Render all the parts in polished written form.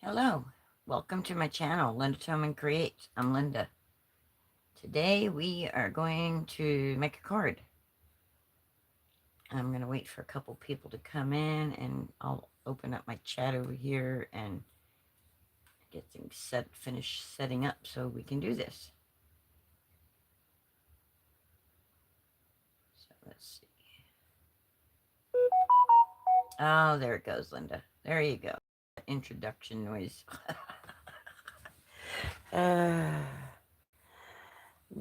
Hello, welcome to my channel, Linda Tillman Creates. I'm Linda. Today we are going to make a card. I'm going to wait for a couple people to come in and I'll open up my chat over here and get things finished setting up so we can do this. So let's see. Oh, there it goes, Linda. There you go. Introduction noise.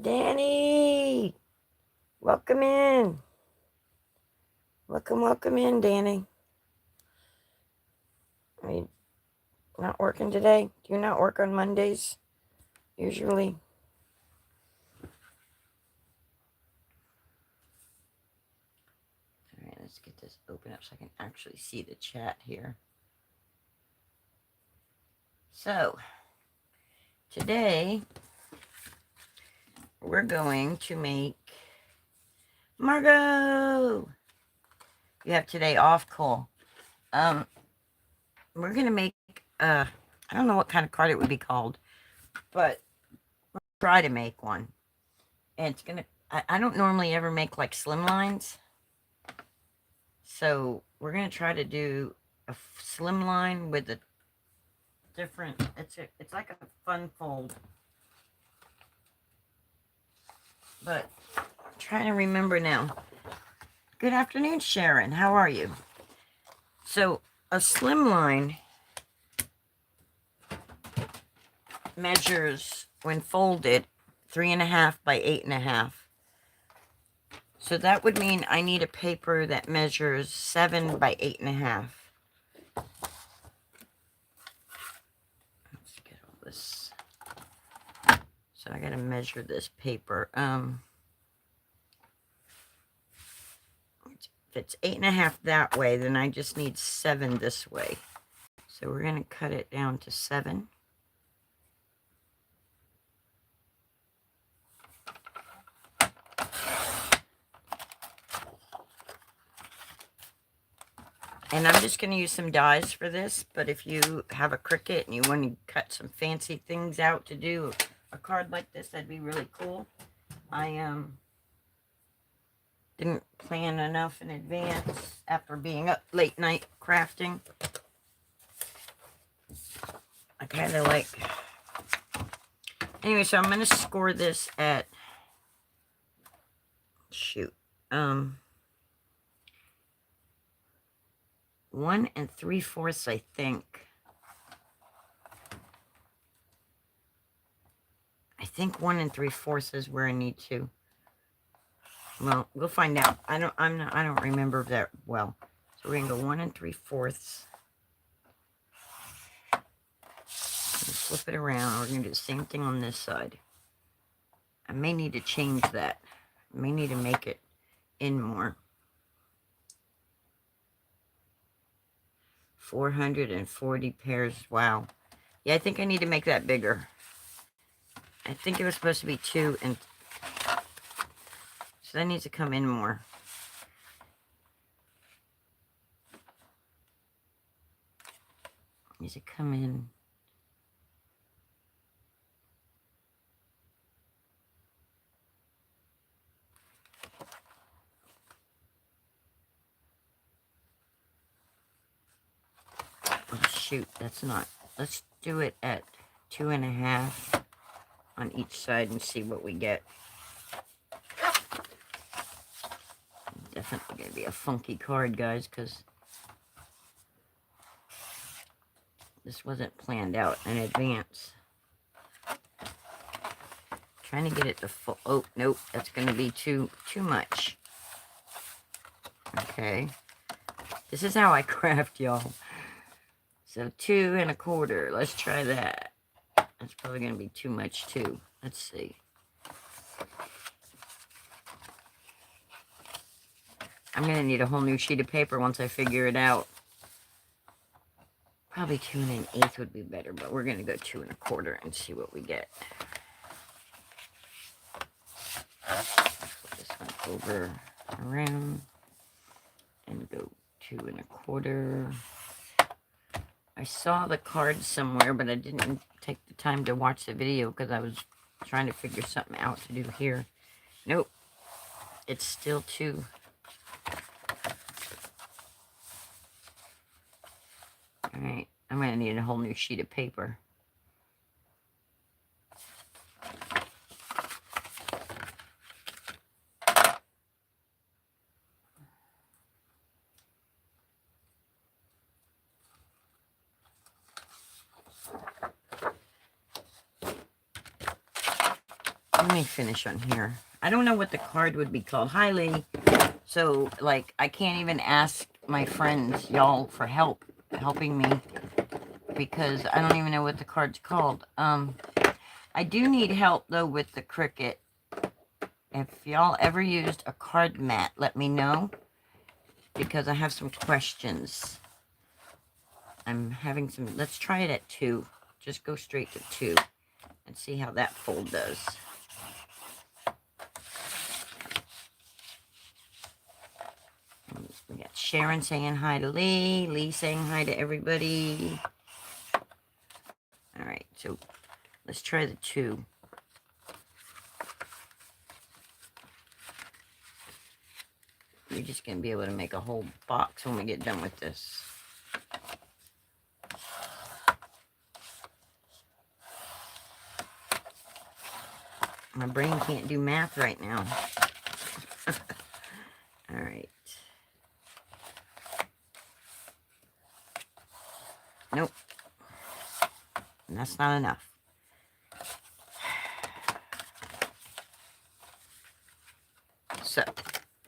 Danny! Welcome in. Welcome in, Danny. Are you not working today? Do you not work on Mondays, usually? All right, let's get this open up so I can actually see the chat here. So, today, we're going to make... Margot! You have today off, cool. We're going to make, I don't know what kind of card it would be called, but we'll try to make one. And it's going to, I don't normally ever make like slim lines. So we're going to try to do a slim line with a different, it's like a fun fold. But I'm trying to remember now. Good afternoon, Sharon. How are you? So a slim line measures, when folded, 3.5 by 8.5. So that would mean I need a paper that measures 7 by 8.5. Let's get all this. So I gotta measure this paper. If it's 8.5 that way, then I just need 7 this way. So we're gonna cut it down to 7. And I'm just going to use some dies for this, but if you have a Cricut and you want to cut some fancy things out to do a card like this, that'd be really cool. I didn't plan enough in advance after being up late night crafting. I kind of like... Anyway, so I'm going to score this at... Shoot. 1 3/4, I think. I think 1 3/4 is where I need to. Well, we'll find out. I don't remember that well. So we're gonna go 1 3/4. Flip it around. We're gonna do the same thing on this side. I may need to change that. I may need to make it in more. 440 pairs. Wow. Yeah, I think I need to make that bigger. I think it was supposed to be 2 and... So that needs to come in more. Needs to come in. Oh, shoot, that's not... Let's do it at 2.5 on each side and see what we get. Definitely gonna be a funky card, guys, because this wasn't planned out in advance. Trying to get it to full... Oh, nope, that's gonna be too much. Okay. This is how I craft, y'all. So 2 1/4. Let's try that. That's probably gonna be too much too. Let's see. I'm gonna need a whole new sheet of paper once I figure it out. Probably 2 1/8 would be better, but we're gonna go 2 1/4 and see what we get. Flip this one over, around, and go 2 1/4. I saw the card somewhere, but I didn't take the time to watch the video because I was trying to figure something out to do here. Nope. It's still 2. Alright. I'm going to need a whole new sheet of paper. Let me finish on here. I don't know what the card would be called. Hi, Lee. So, like, I can't even ask my friends, y'all, for helping me, because I don't even know what the card's called. I do need help, though, with the Cricut. If y'all ever used a card mat, let me know, because I have some questions. I'm having some... Let's try it at 2. Just go straight to 2 and see how that fold does. We got Sharon saying hi to Lee. Lee saying hi to everybody. All right, so let's try the 2. You're just going to be able to make a whole box when we get done with this. My brain can't do math right now. All right. Nope. And that's not enough. So,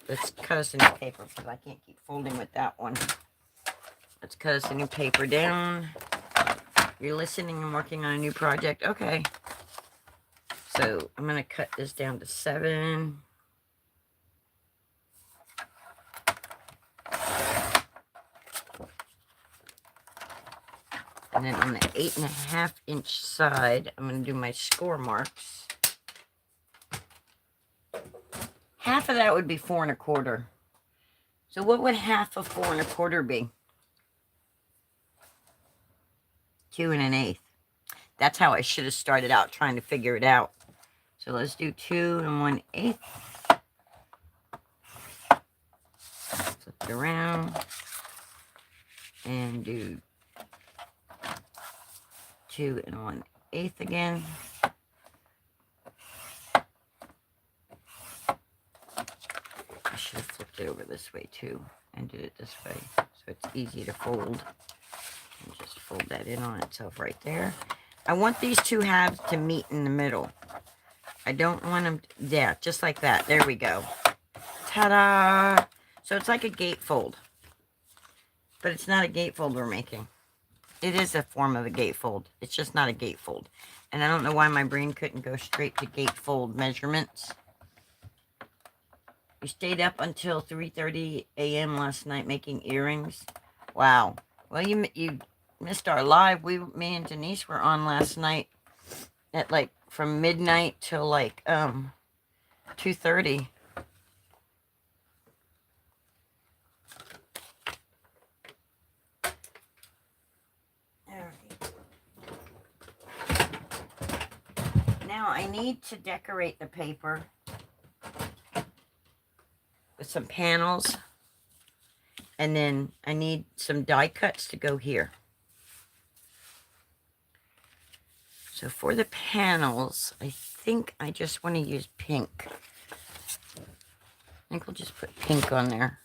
let's cut us a new paper because I can't keep folding with that one. Let's cut us a new paper down. You're listening and working on a new project? Okay. So, I'm going to cut this down to 7. And then on the 8.5-inch side, I'm going to do my score marks. Half of that would be 4 1/4. So what would half of 4 1/4 be? 2 1/8. That's how I should have started out trying to figure it out. So let's do 2 1/8. Flip it around and do 2 1/8 again. I should have flipped it over this way too and did it this way so it's easy to fold. And just fold that in on itself right there. I want these 2 halves to meet in the middle. I don't want them, yeah, just like that. There we go. Ta-da! So it's like a gatefold. But it's not a gatefold we're making. It is a form of a gatefold. It's just not a gatefold. And I don't know why my brain couldn't go straight to gatefold measurements. You stayed up until 3:30 a.m. last night making earrings. Wow. Well, you missed our live. Me and Denise were on last night at like from midnight till like 2:30. Now I need to decorate the paper with some panels, and then I need some die cuts to go here. So for the panels, I think I just want to use pink. I think we'll just put pink on there.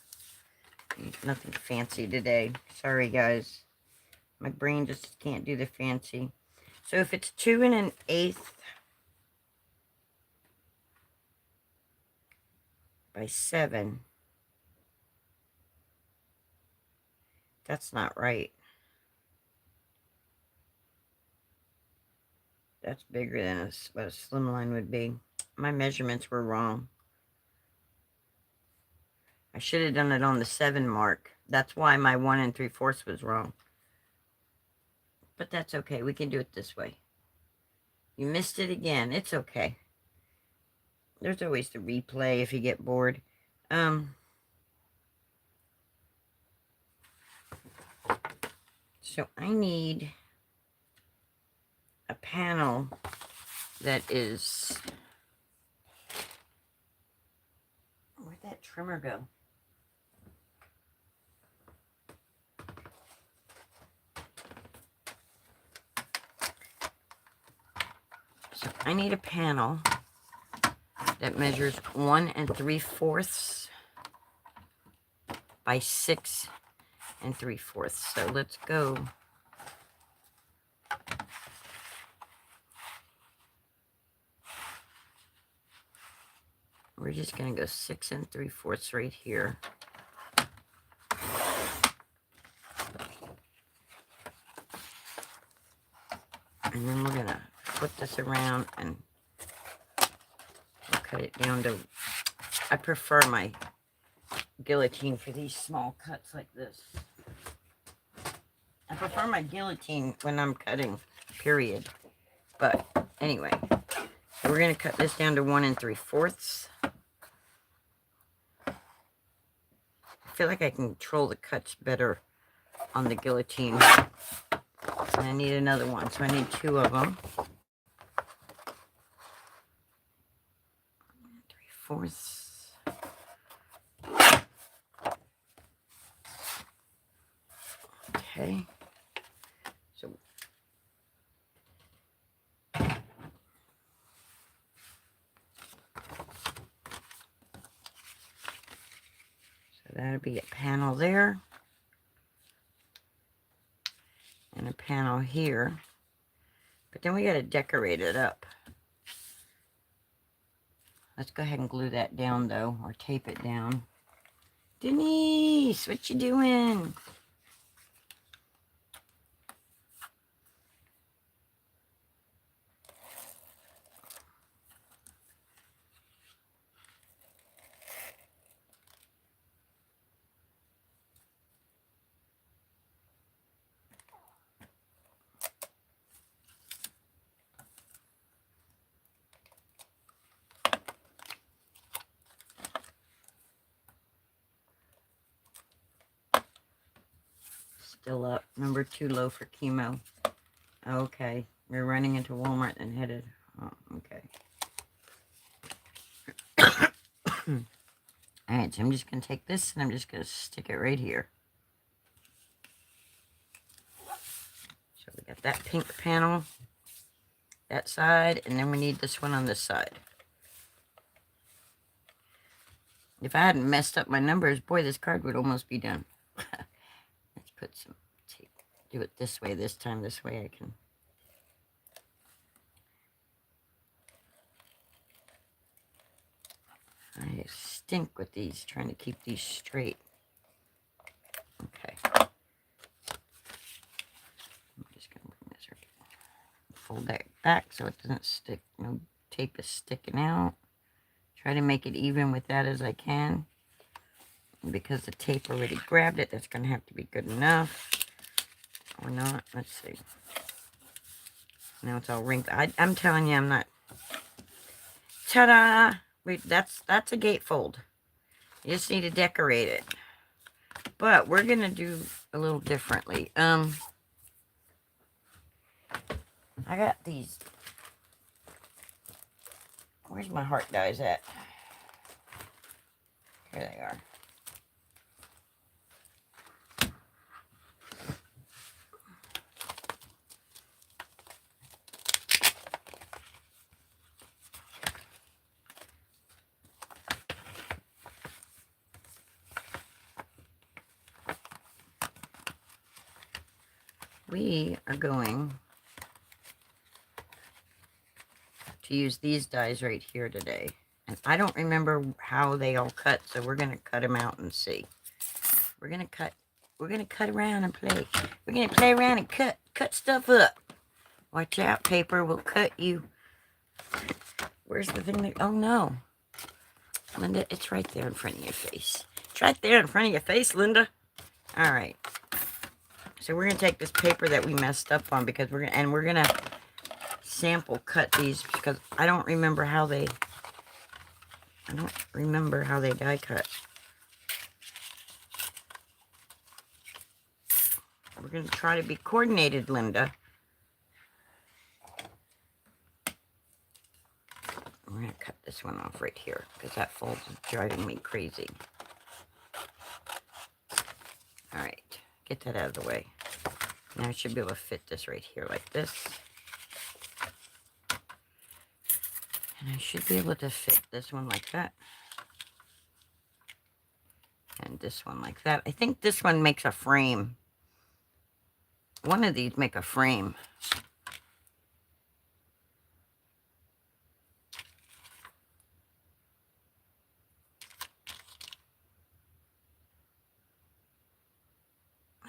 Nothing fancy today. Sorry, guys. My brain just can't do the fancy. So if it's 2 1/8 by 7, that's not right. That's bigger than what a slim line would be. My measurements were wrong. I should have done it on the 7 mark. That's why my 1 3/4 was wrong. But that's okay. We can do it this way. You missed it again. It's okay. There's always the replay if you get bored. So I need a panel that is... Where'd that trimmer go? So I need a panel that measures 1 3/4 by 6 3/4. So let's go. We're just going to go 6 3/4 right here. And then we're going to flip this around and we'll cut it down to... I prefer my guillotine for these small cuts like this. I prefer my guillotine when I'm cutting, period. But anyway, so we're going to cut this down to 1 3/4. I feel like I can control the cuts better on the guillotine. And I need another one, so I need 2 of them. 1 3/4. Okay. So that'll be a panel there. And a panel here. But then we got to decorate it up. Let's go ahead and glue that down, though, or tape it down. Denise, what you doing? Still up. Number 2 low for chemo. Okay. We're running into Walmart and headed. Oh, okay. Alright, so I'm just going to take this and I'm just going to stick it right here. So we got that pink panel, that side, and then we need this one on this side. If I hadn't messed up my numbers, boy, this card would almost be done. Let's put some tape. Do it this way this time. This way I can. I stink with these, trying to keep these straight. Okay. I'm just going to bring this right. Fold that back so it doesn't stick. No tape is sticking out. Try to make it even with that as I can. And because the tape already grabbed it, that's going to have to be good enough. Or not. Let's see. Now it's all wrinkled. I'm telling you, I'm not. Ta-da! Wait, that's a gatefold. You just need to decorate it. But we're going to do a little differently. I got these. Where's my heart dies at? Here they are. We are going to use these dies right here today. And I don't remember how they all cut, so we're going to cut them out and see. We're going to cut around and play. We're going to play around and cut stuff up. Watch out, paper will cut you. Where's the thing that, oh no. Linda, it's right there in front of your face. It's right there in front of your face, Linda. All right. So we're going to take this paper that we messed up on because we're going to sample cut these because I don't remember how they die cut. We're going to try to be coordinated, Linda. I'm going to cut this one off right here because that fold is driving me crazy. All right, get that out of the way. Now I should be able to fit this right here like this. And I should be able to fit this one like that. And this one like that. I think this one makes a frame. One of these make a frame.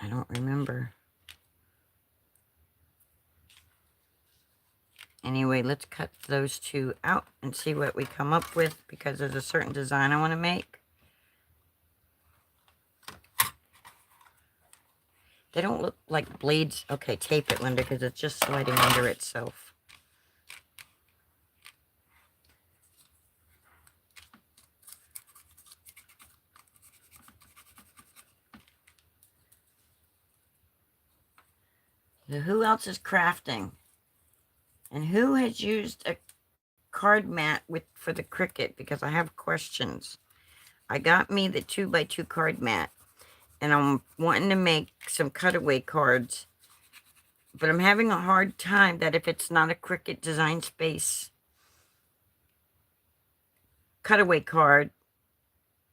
I don't remember. Anyway, let's cut those two out and see what we come up with, because there's a certain design I want to make. They don't look like blades. Okay, tape it, Linda, because it's just sliding under itself. So who else is crafting? And who has used a card mat for the Cricut? Because I have questions. I got me the 2x2 card mat, and I'm wanting to make some cutaway cards, but I'm having a hard time that if it's not a Cricut Design Space cutaway card,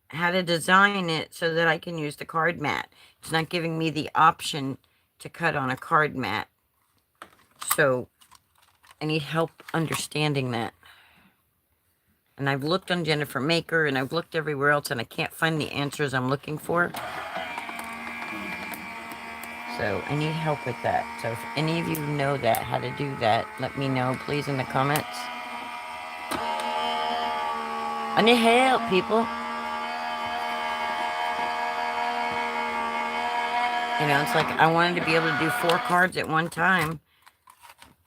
how to design it so that I can use the card mat. It's not giving me the option to cut on a card mat. So I need help understanding that. And I've looked on Jennifer Maker, and I've looked everywhere else, and I can't find the answers I'm looking for. So I need help with that. So if any of you know that, how to do that, let me know, please, in the comments. I need help, people. You know, it's like I wanted to be able to do 4 cards at one time,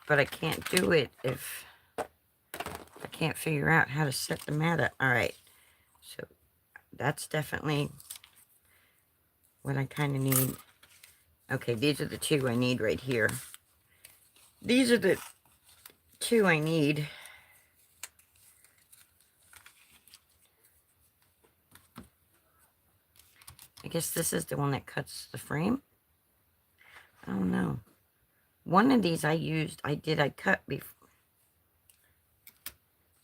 but I can't do it if I can't figure out how to set the mat up. All right, so that's definitely what I kind of need. Okay, these are the 2 I need right here. These are the 2 I need. I guess this is the one that cuts the frame. I don't know. One of these I cut before.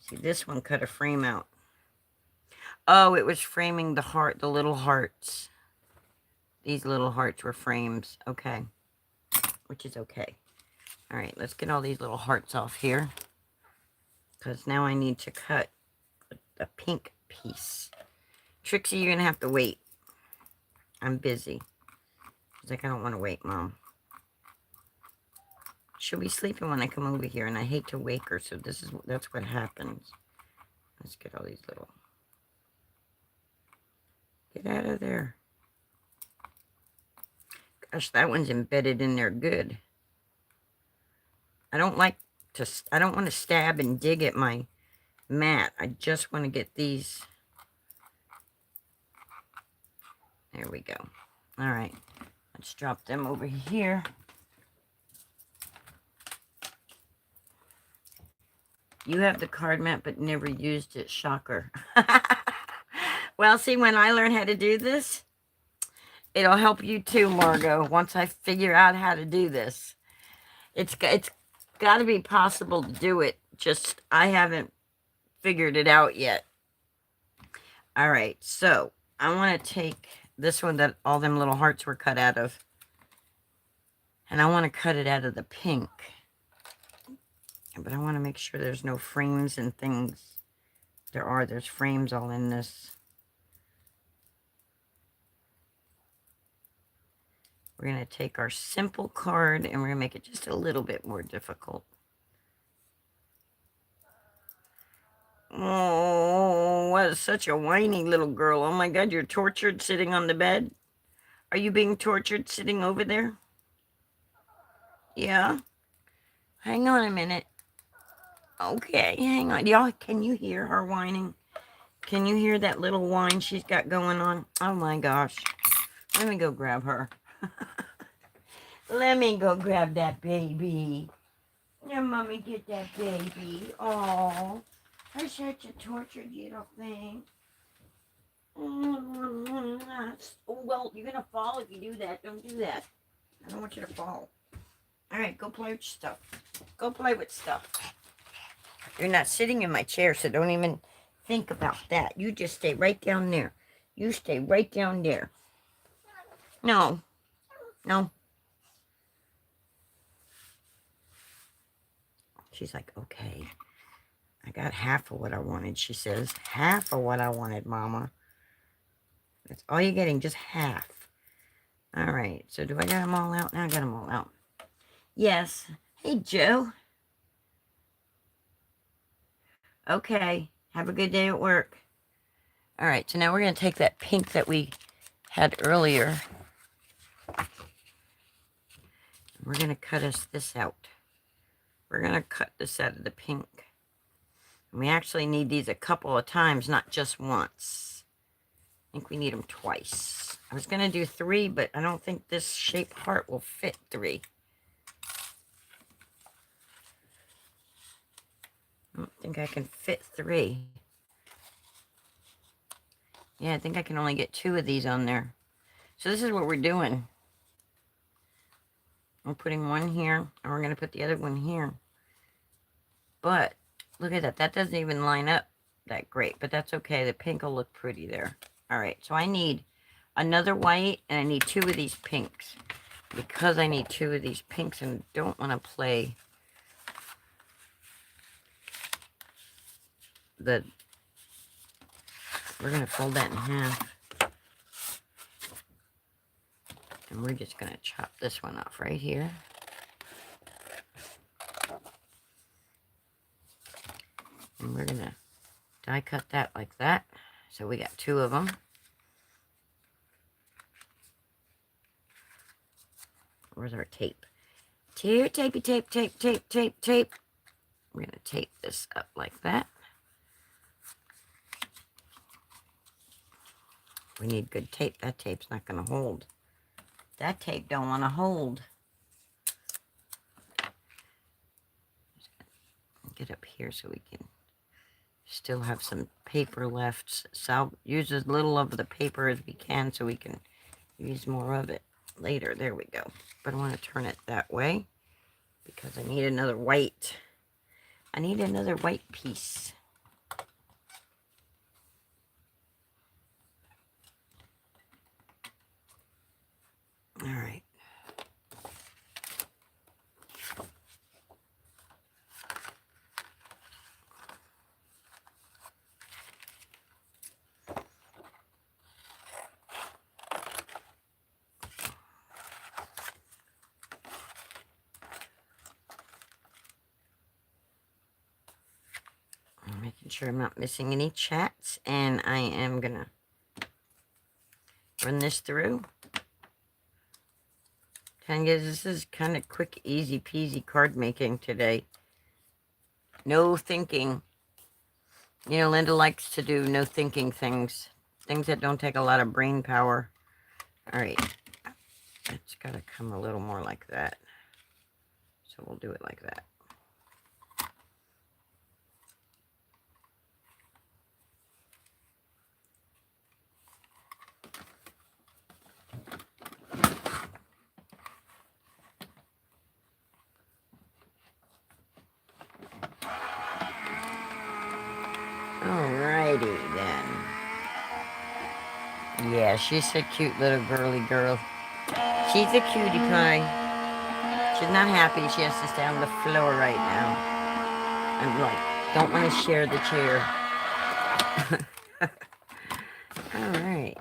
See, this one cut a frame out. Oh, it was framing the little hearts. These little hearts were frames. Okay. Which is okay. All right, let's get all these little hearts off here, because now I need to cut a pink piece. Trixie, you're going to have to wait. I'm busy. She's like, I don't want to wait, Mom. She'll be sleeping when I come over here, and I hate to wake her, so that's what happens. Let's get all these little... Get out of there. Gosh, that one's embedded in there good. I don't want to stab and dig at my mat. I just want to get these. There we go. All right. Let's drop them over here. You have the card mat, but never used it. Shocker. Well, see, when I learn how to do this, it'll help you too, Margot, once I figure out how to do this. It's got to be possible to do it. Just, I haven't figured it out yet. All right, so I want to take this one that all them little hearts were cut out of, and I want to cut it out of the pink. But I want to make sure there's no frames and things. There's frames all in this. We're going to take our simple card and we're going to make it just a little bit more difficult. Oh, what such a whiny little girl. Oh my God, you're tortured sitting on the bed? Are you being tortured sitting over there? Yeah? Hang on a minute. Okay, hang on. Y'all, can you hear her whining? Can you hear that little whine she's got going on? Oh my gosh. Let me go grab her. Let me go grab that baby. Now, mommy, get that baby. Oh, I'm such a tortured little thing. Oh, well, you're gonna fall if you do that. Don't do that. I don't want you to fall. All right, go play with stuff. Go play with stuff. You're not sitting in my chair, so don't even think about that. You just stay right down there. You stay right down there. No. No. She's like, okay. I got half of what I wanted, she says. Half of what I wanted, Mama. That's all you're getting, just half. All right, so do I got them all out? Now I got them all out. Yes. Hey, Joe. Okay. Have a good day at work. All right, so now we're going to take that pink that we had earlier. We're going to cut us this out. We're going to cut this out of the pink. And we actually need these a couple of times, not just once. I think we need them twice. I was going to do 3, but I don't think this shaped heart will fit 3. I don't think I can fit 3. Yeah, I think I can only get 2 of these on there. So this is what we're doing. We're putting one here, and we're going to put the other one here. But, look at that. That doesn't even line up that great, but that's okay. The pink will look pretty there. All right, so I need another white, and I need 2 of these pinks. Because I need 2 of these pinks and don't want to play we're going to fold that in half. And we're just going to chop this one off right here. And we're going to die cut that like that. So we got 2 of them. Where's our tape? Tapey tape, tape, tape, tape, tape. We're going to tape this up like that. We need good tape. That tape's not going to hold. That tape don't want to hold. Get up here so we can still have some paper left. So use as little of the paper as we can so we can use more of it later. There we go. But I want to turn it that way because I need another white. I need another white piece. All right. I'm making sure I'm not missing any chats, and I am gonna run this through. And guys, this is kind of quick, easy peasy card making today. No thinking. You know, Linda likes to do no thinking things. Things that don't take a lot of brain power. All right. It's got to come a little more like that. So we'll do it like that. Alrighty then. Yeah, she's a cute little girly girl. She's a cutie pie. She's not happy she has to stay on the floor right now. I'm like, don't want to share the chair. Alright.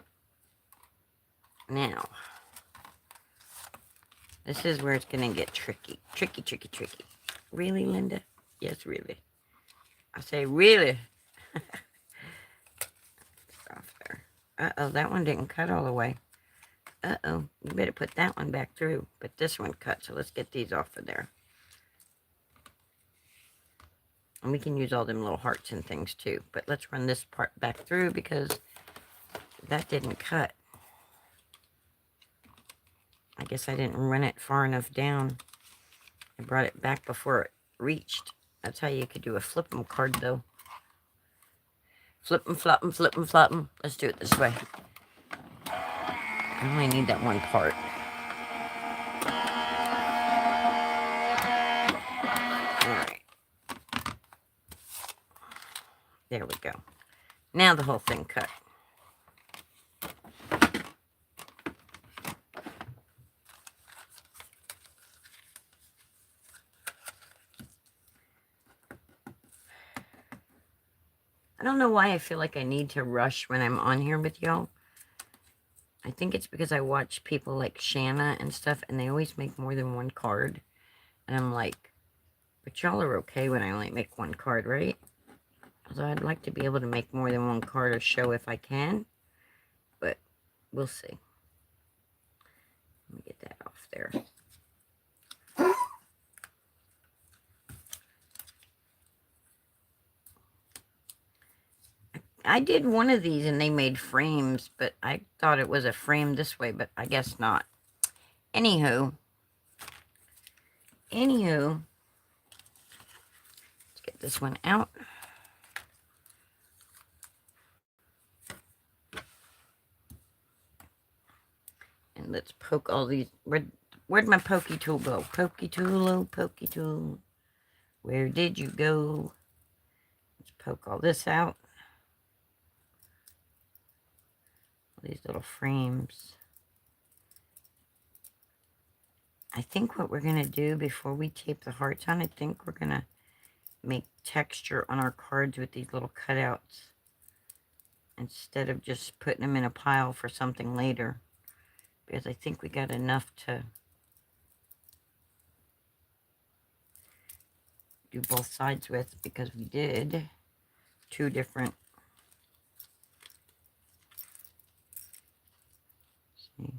Now, this is where it's going to get tricky. Tricky, tricky, tricky. Really, Linda? Yes, really. I say, really? Off there. Uh-oh, that one didn't cut all the way. Uh-oh, you better put that one back through. But this one cut, so let's get these off of there. And we can use all them little hearts and things too. But let's run this part back through because that didn't cut. I guess I didn't run it far enough down. I brought it back before it reached. That's how you could do a flip 'em card, though. Flip 'em, flop 'em, flip 'em, flop 'em. Let's do it this way. I only need that one part. Alright. There we go. Now the whole thing cut. I don't know why I feel like I need to rush when I'm on here with y'all. I think it's because I watch people like Shanna and stuff, and they always make more than one card. And I'm like, but y'all are okay when I only make one card, right? Although I'd like to be able to make more than one card or show if I can. But we'll see. Let me get that off there. I did one of these and they made frames, but I thought it was a frame this way, but I guess not. Anywho, let's get this one out. And let's poke all these. Where'd my pokey tool go? Pokey tool, oh, pokey tool. Where did you go? Let's poke all this out. These little frames. I think what we're going to do before we tape the hearts on, I think we're going to make texture on our cards with these little cutouts instead of just putting them in a pile for something later, because I think we got enough to do both sides with, because we did two different. See.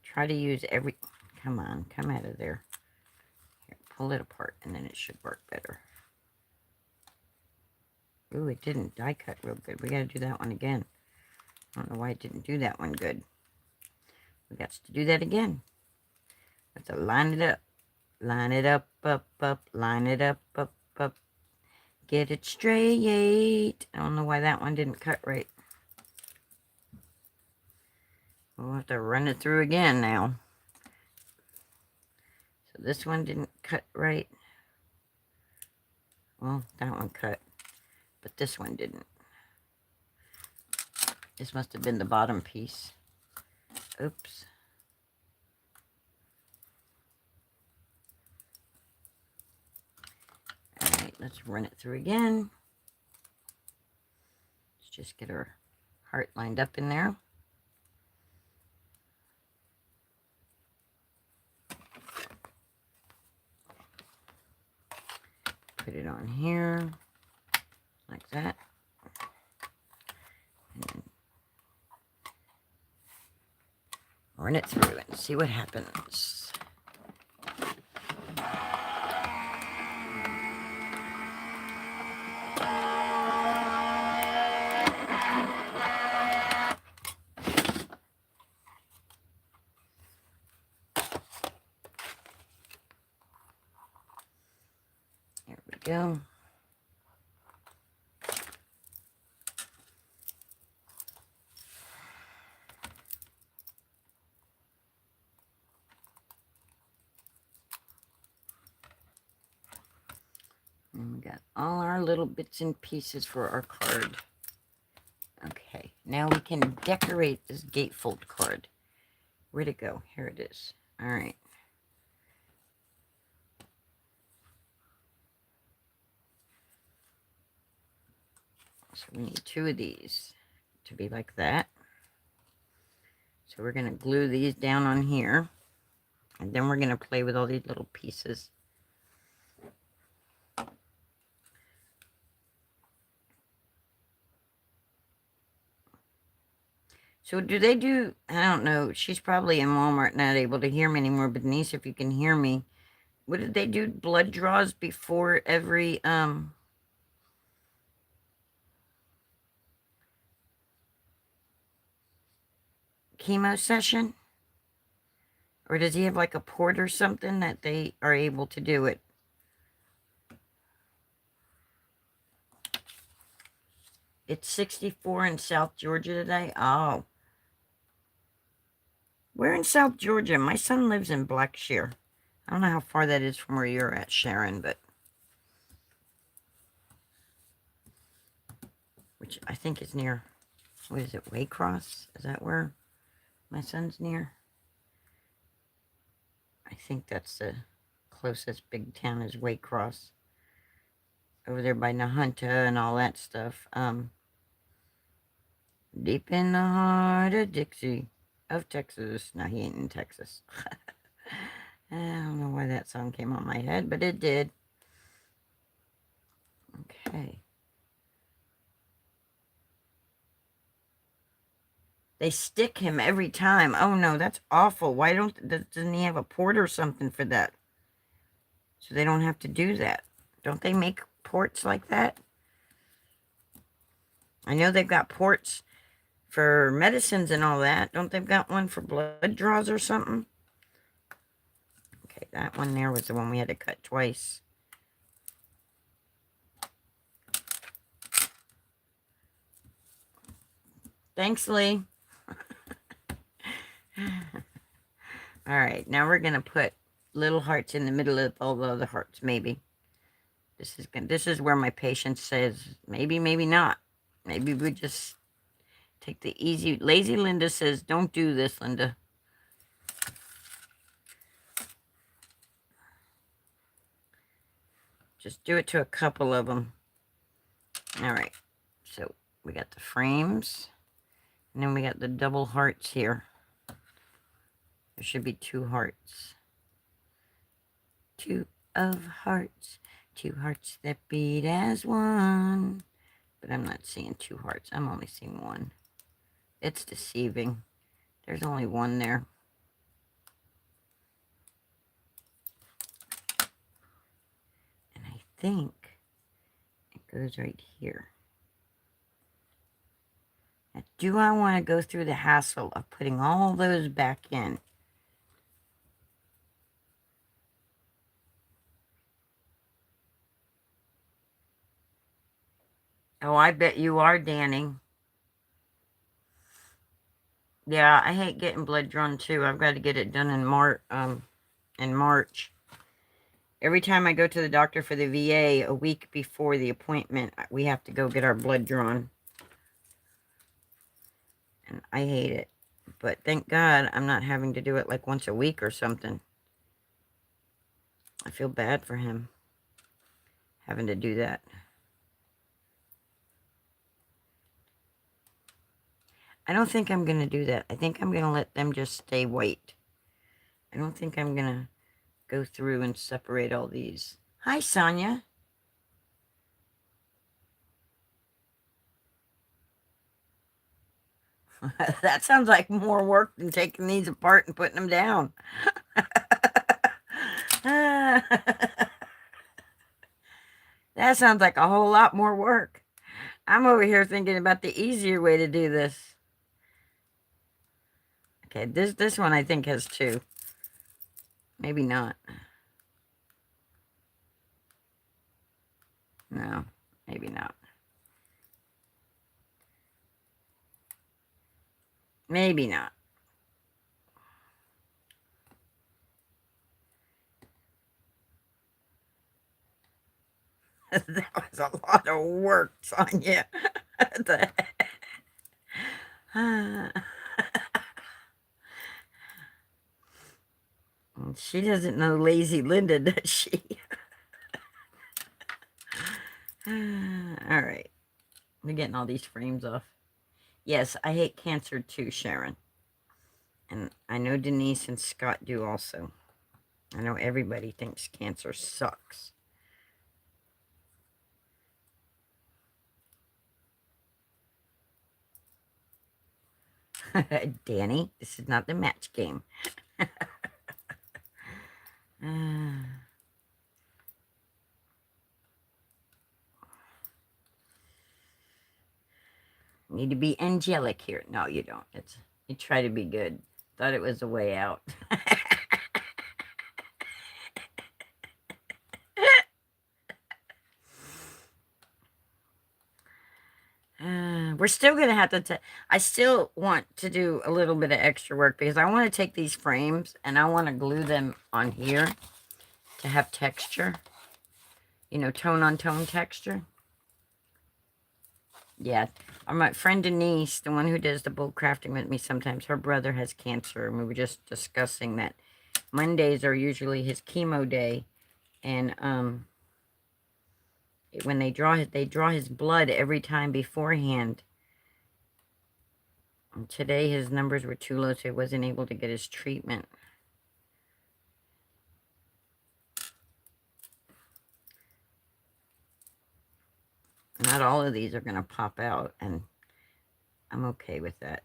Try to use every, come on, come out of there. Here, pull it apart and then it should work better. Ooh, it didn't die cut real good. We got to do that one again. I don't know why it didn't do that one good. We got to do that again. We have to line it up. Line it up, up, up. Line it up, up, up. Get it straight. I don't know why that one didn't cut right. We'll have to run it through again now. So this one didn't cut right. Well, that one cut, but this one didn't. This must have been the bottom piece. Oops. Alright, let's run it through again. Let's just get our heart lined up in there. Put it on here, like that. And then run it through and see what happens. There we go. And we got all our little bits and pieces for our card. Okay, now we can decorate this gatefold card. Where'd it go? Here it is. All right. So we need two of these to be like that. So we're going to glue these down on here. And then we're going to play with all these little pieces. So do they do, I don't know, she's probably in Walmart not able to hear me anymore, but Denise, if you can hear me, what did they do? Blood draws before every chemo session? Or does he have like a port or something that they are able to do it? It's 64 in South Georgia today. Oh. Where in South Georgia? My son lives in Blackshear. I don't know how far that is from where you're at, Sharon, but... which I think is near... what is it, Waycross? Is that where my son's near? I think that's the closest big town is Waycross. Over there by Nahunta and all that stuff. Deep in the heart of Dixie, of Texas. No, he ain't in Texas. I don't know why that song came on my head, but it did. Okay. They stick him every time. Oh no, that's awful. Why doesn't he have a port or something for that? So they don't have to do that. Don't they make ports like that? I know they've got ports for medicines and all that. Don't they've got one for blood draws or something? Okay, that one there was the one we had to cut twice. Thanks, Lee. All right, now we're going to put little hearts in the middle of all the other hearts, maybe. This is where my patient says, maybe, maybe not. Maybe we just take the easy... Lazy Linda says, don't do this, Linda. Just do it to a couple of them. All right, so we got the frames, and then we got the double hearts here. There should be 2 hearts. 2 of hearts. 2 hearts that beat as one. But I'm not seeing 2 hearts. I'm only seeing 1. It's deceiving. There's only 1 there. And I think it goes right here. Now, do I want to go through the hassle of putting all those back in? Oh, I bet you are, Danny. Yeah, I hate getting blood drawn too. I've got to get it done in March. Every time I go to the doctor for the VA, a week before the appointment, we have to go get our blood drawn. And I hate it. But thank God I'm not having to do it like once a week or something. I feel bad for him having to do that. I don't think I'm going to do that. I think I'm going to let them just stay white. I don't think I'm going to go through and separate all these. Hi, Sonia. That sounds like more work than taking these apart and putting them down. That sounds like a whole lot more work. I'm over here thinking about the easier way to do this. Okay, this one I think has 2. Maybe not. No, maybe not. Maybe not. That was a lot of work, Sonia. She doesn't know Lazy Linda, does she? All right. We're getting all these frames off. Yes, I hate cancer too, Sharon. And I know Denise and Scott do also. I know everybody thinks cancer sucks. Danny, this is not the match game. Need to be angelic here. No, you don't. You try to be good. Thought it was a way out. We're still going to have to... I still want to do a little bit of extra work because I want to take these frames and I want to glue them on here to have texture. You know, tone on tone texture. Yeah. My friend Denise, the one who does the bowl crafting with me sometimes, her brother has cancer. And we were just discussing that Mondays are usually his chemo day. And when they draw his blood every time beforehand. And today his numbers were too low, so he wasn't able to get his treatment. Not all of these are going to pop out, and I'm okay with that.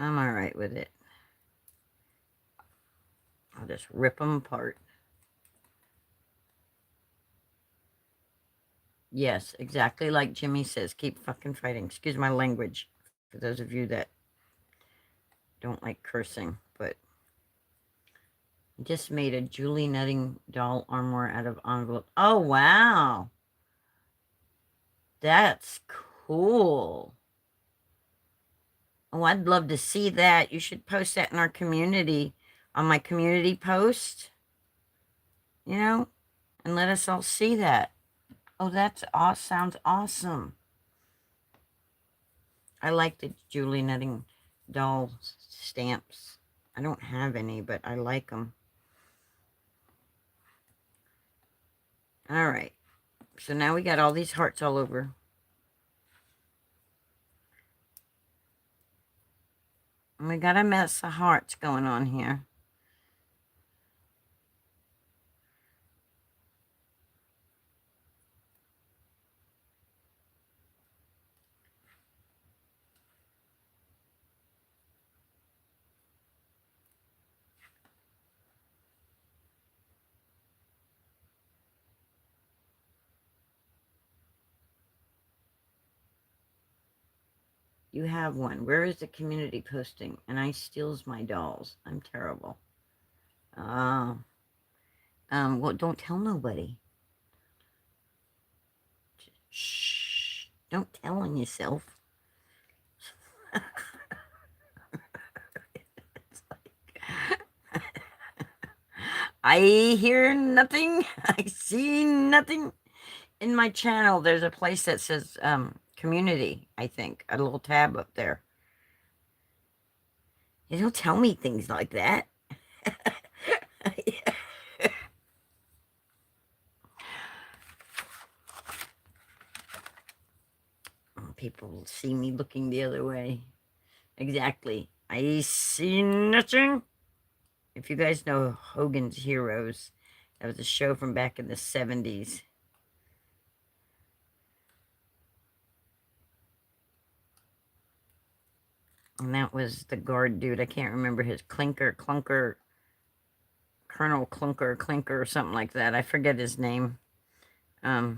I'm all right with it. I'll just rip them apart. Yes, exactly like Jimmy says. Keep fucking fighting. Excuse my language for those of you that don't like cursing, but I just made a Julie Nutting doll armor out of envelope. Oh, wow. That's cool. Oh, I'd love to see that. You should post that in our community, on my community post, you know, and let us all see that. Oh, that's awesome. Sounds awesome. I like the Julie Nutting doll stamps. I don't have any, but I like them. All right. So now we got all these hearts all over. And we got a mess of hearts going on here. You have one. Where is the community posting? And I steals my dolls. I'm terrible. Well, don't tell nobody. Shh. Don't tell on yourself. I hear nothing. I see nothing. In my channel, there's a place that says community, I think. A little tab up there. You don't tell me things like that. People see me looking the other way. Exactly. I see nothing. If you guys know Hogan's Heroes, that was a show from back in the 70s. And that was the guard dude. I can't remember his Colonel Clinker, or something like that. I forget his name. All right.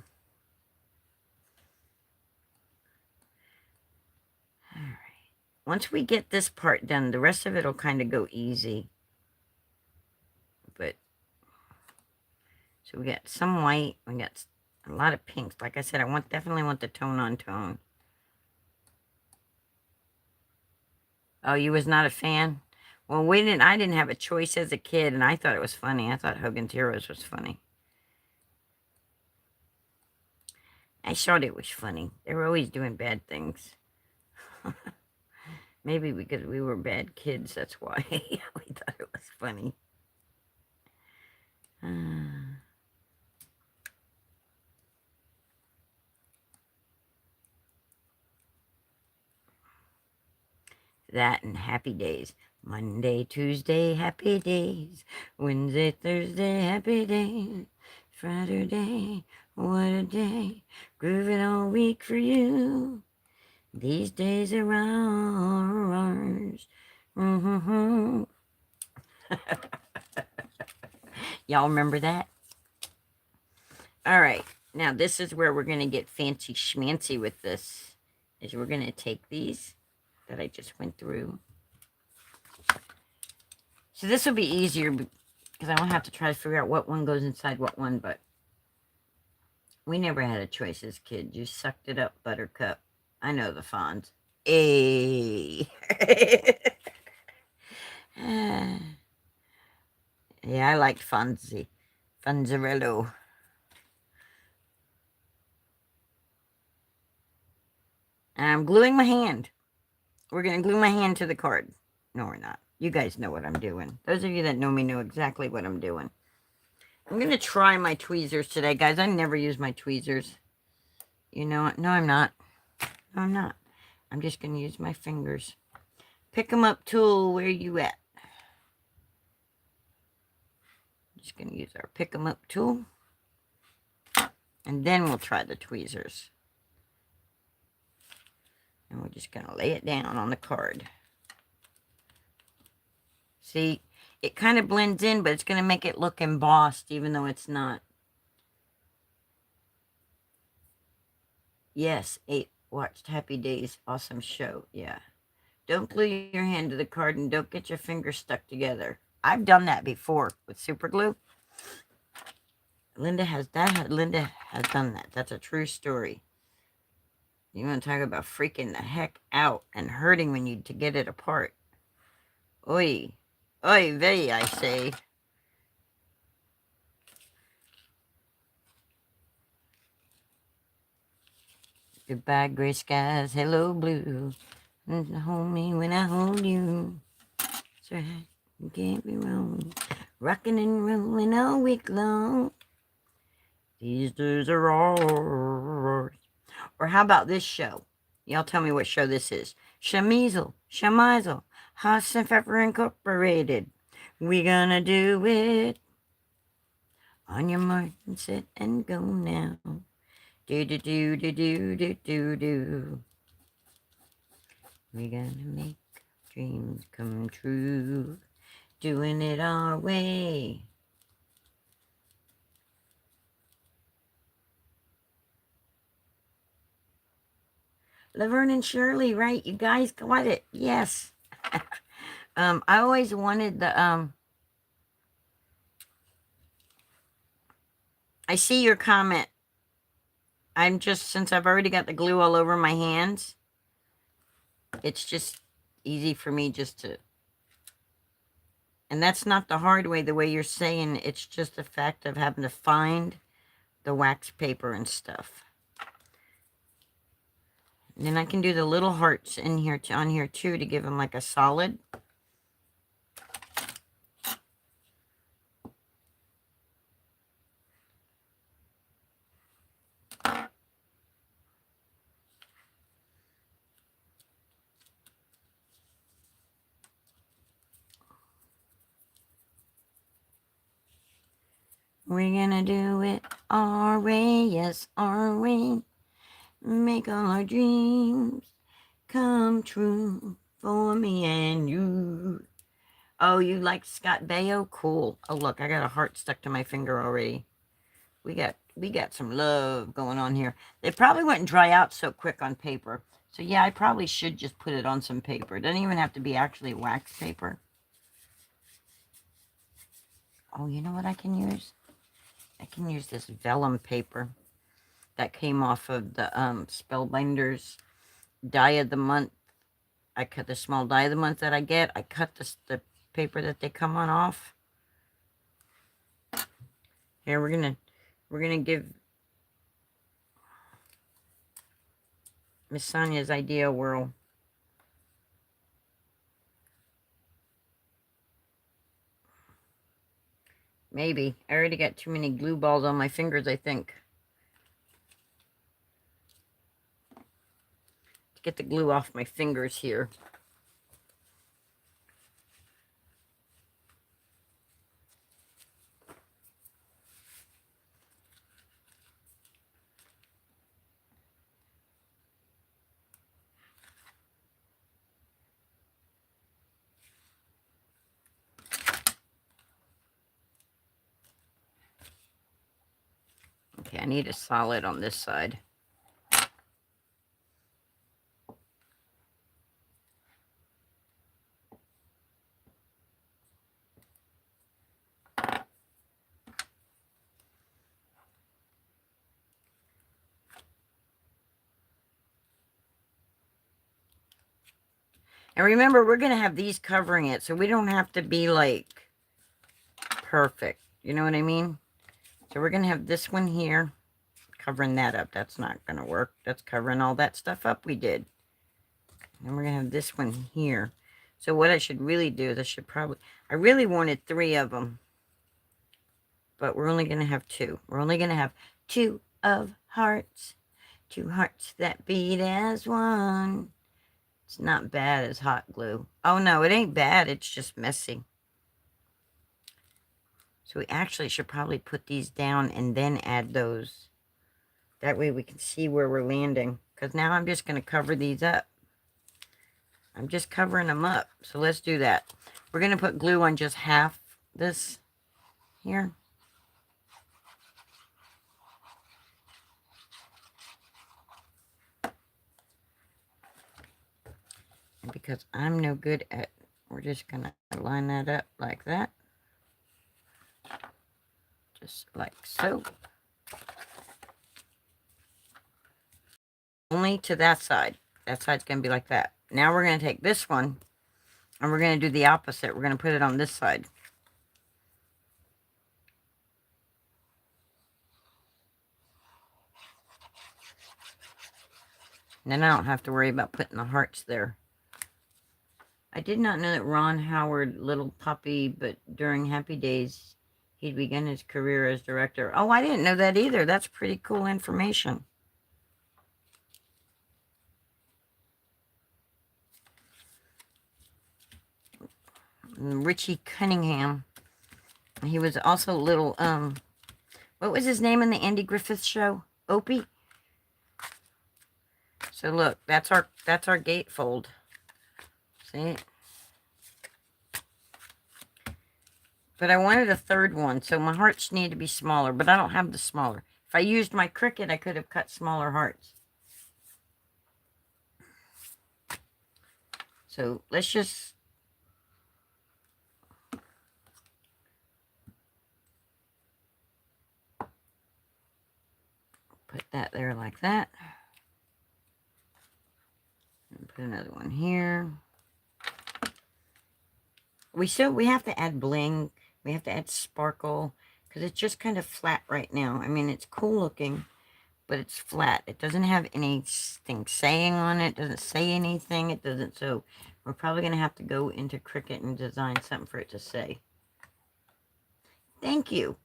Once we get this part done, the rest of it will kind of go easy. But, so we got some white. We got a lot of pinks. Like I said, I definitely want the tone on tone. Oh, you was not a fan? Well, I didn't have a choice as a kid, and I thought it was funny. I thought Hogan's Heroes was funny. I thought it was funny. They were always doing bad things. Maybe because we were bad kids, that's why we thought it was funny. That and happy days. Monday, Tuesday, happy days. Wednesday, Thursday, happy days. Friday, what a day. Grooving all week for you. These days are ours. Mm-hmm. Y'all remember that? All right. Now, this is where we're going to get fancy schmancy with this. Is we're going to take these that I just went through. So this will be easier because I don't have to try to figure out what one goes inside what one, but we never had a choice as kids. You sucked it up, Buttercup. I know the Fonz. Hey. Yeah, I liked Fonzie. Fonzarello. And I'm gluing my hand. We're going to glue my hand to the card. No, we're not. You guys know what I'm doing. Those of you that know me know exactly what I'm doing. I'm going to try my tweezers today, guys. I never use my tweezers. You know what? No, I'm not. No, I'm not. I'm just going to use my fingers. Pick 'em up tool. Where you at? Just going to use our pick 'em up tool. And then we'll try the tweezers. And we're just going to lay it down on the card. See, it kind of blends in, but it's going to make it look embossed, even though it's not. Yes, 8 watched Happy Days. Awesome show. Yeah. Don't glue your hand to the card and don't get your fingers stuck together. I've done that before with super glue. Linda has done that. That's a true story. You want to talk about freaking the heck out and hurting when you to get it apart. Oy. Oy vey, I say. Goodbye, gray skies. Hello, blue. Hold me when I hold you. That's right. You can't be wrong. Rocking and rolling all week long. These days are ours. Or how about this show? Y'all tell me what show this is. Shamizel, Haas and Pfeffer Incorporated. We gonna do it. On your mark and set and go now. Do do do do do do do do. We gonna make dreams come true. Doing it our way. Laverne and Shirley, right? You guys got it. Yes. I always wanted the, I see your comment. Since I've already got the glue all over my hands, it's just easy for me just to, and that's not the hard way, the way you're saying, it's just the fact of having to find the wax paper and stuff. And then I can do the little hearts in here, on here too, to give them like a solid. We're gonna do it our way, yes, our way. Make all our dreams come true for me and you. Oh, you like Scott Baio? Cool. Oh, look, I got a heart stuck to my finger already. We got some love going on here. They probably wouldn't dry out so quick on paper. So yeah, I probably should just put it on some paper. It doesn't even have to be actually wax paper. Oh, you know what I can use? I can use this vellum paper that came off of the Spellbinders die of the month. I cut the small die of the month that I get. I cut the paper that they come on off. Here, we're gonna give Miss Sonia's idea a whirl. Maybe. I already got too many glue balls on my fingers, I think. To get the glue off my fingers here. Okay, I need a solid on this side. And remember, we're going to have these covering it, so we don't have to be, like, perfect. You know what I mean? So we're going to have this one here covering that up. That's not going to work. That's covering all that stuff up we did. And we're going to have this one here. So what I should really do is I really wanted 3 of them. But we're only going to have 2. We're only going to have 2 of hearts. 2 hearts that beat as one. It's not bad as hot glue. Oh, no, it ain't bad. It's just messy. So we actually should probably put these down and then add those. That way we can see where we're landing. Because now I'm just going to cover these up. I'm just covering them up. So let's do that. We're going to put glue on just half this here. And because I'm no good at, we're just going to line that up like that. Just like so. Only to that side. That side's going to be like that. Now we're going to take this one and we're going to do the opposite. We're going to put it on this side. And then I don't have to worry about putting the hearts there. I did not know that Ron Howard, little puppy, but during Happy Days, he'd begun his career as director. Oh, I didn't know that either. That's pretty cool information. Richie Cunningham. He was also little, what was his name in the Andy Griffith show? Opie? So look, that's our gatefold. See? But I wanted a 3rd one, so my hearts need to be smaller, but I don't have the smaller. If I used my Cricut, I could have cut smaller hearts. So let's just put that there like that. And put another one here. We have to add bling. We have to add sparkle because it's just kind of flat right now. I mean, it's cool looking, but it's flat. It doesn't have anything saying on it. It doesn't say anything. It doesn't. So we're probably going to have to go into Cricut and design something for it to say. Thank you.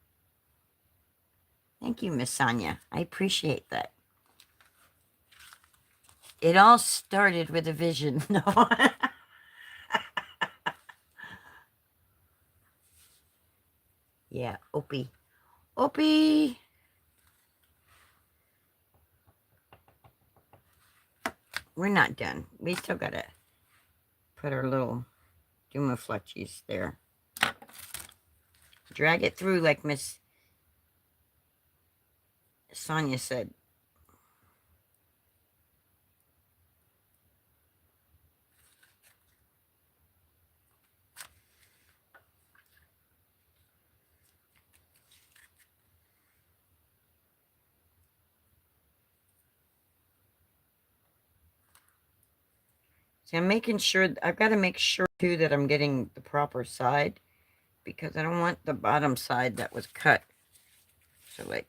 Thank you, Miss Sonia. I appreciate that. It all started with a vision. No. Yeah, Opie. Opie! We're not done. We still gotta put our little Dumafletchies there. Drag it through like Miss Sonia said. See, I'm making sure, I've got to make sure too that I'm getting the proper side because I don't want the bottom side that was cut. So like,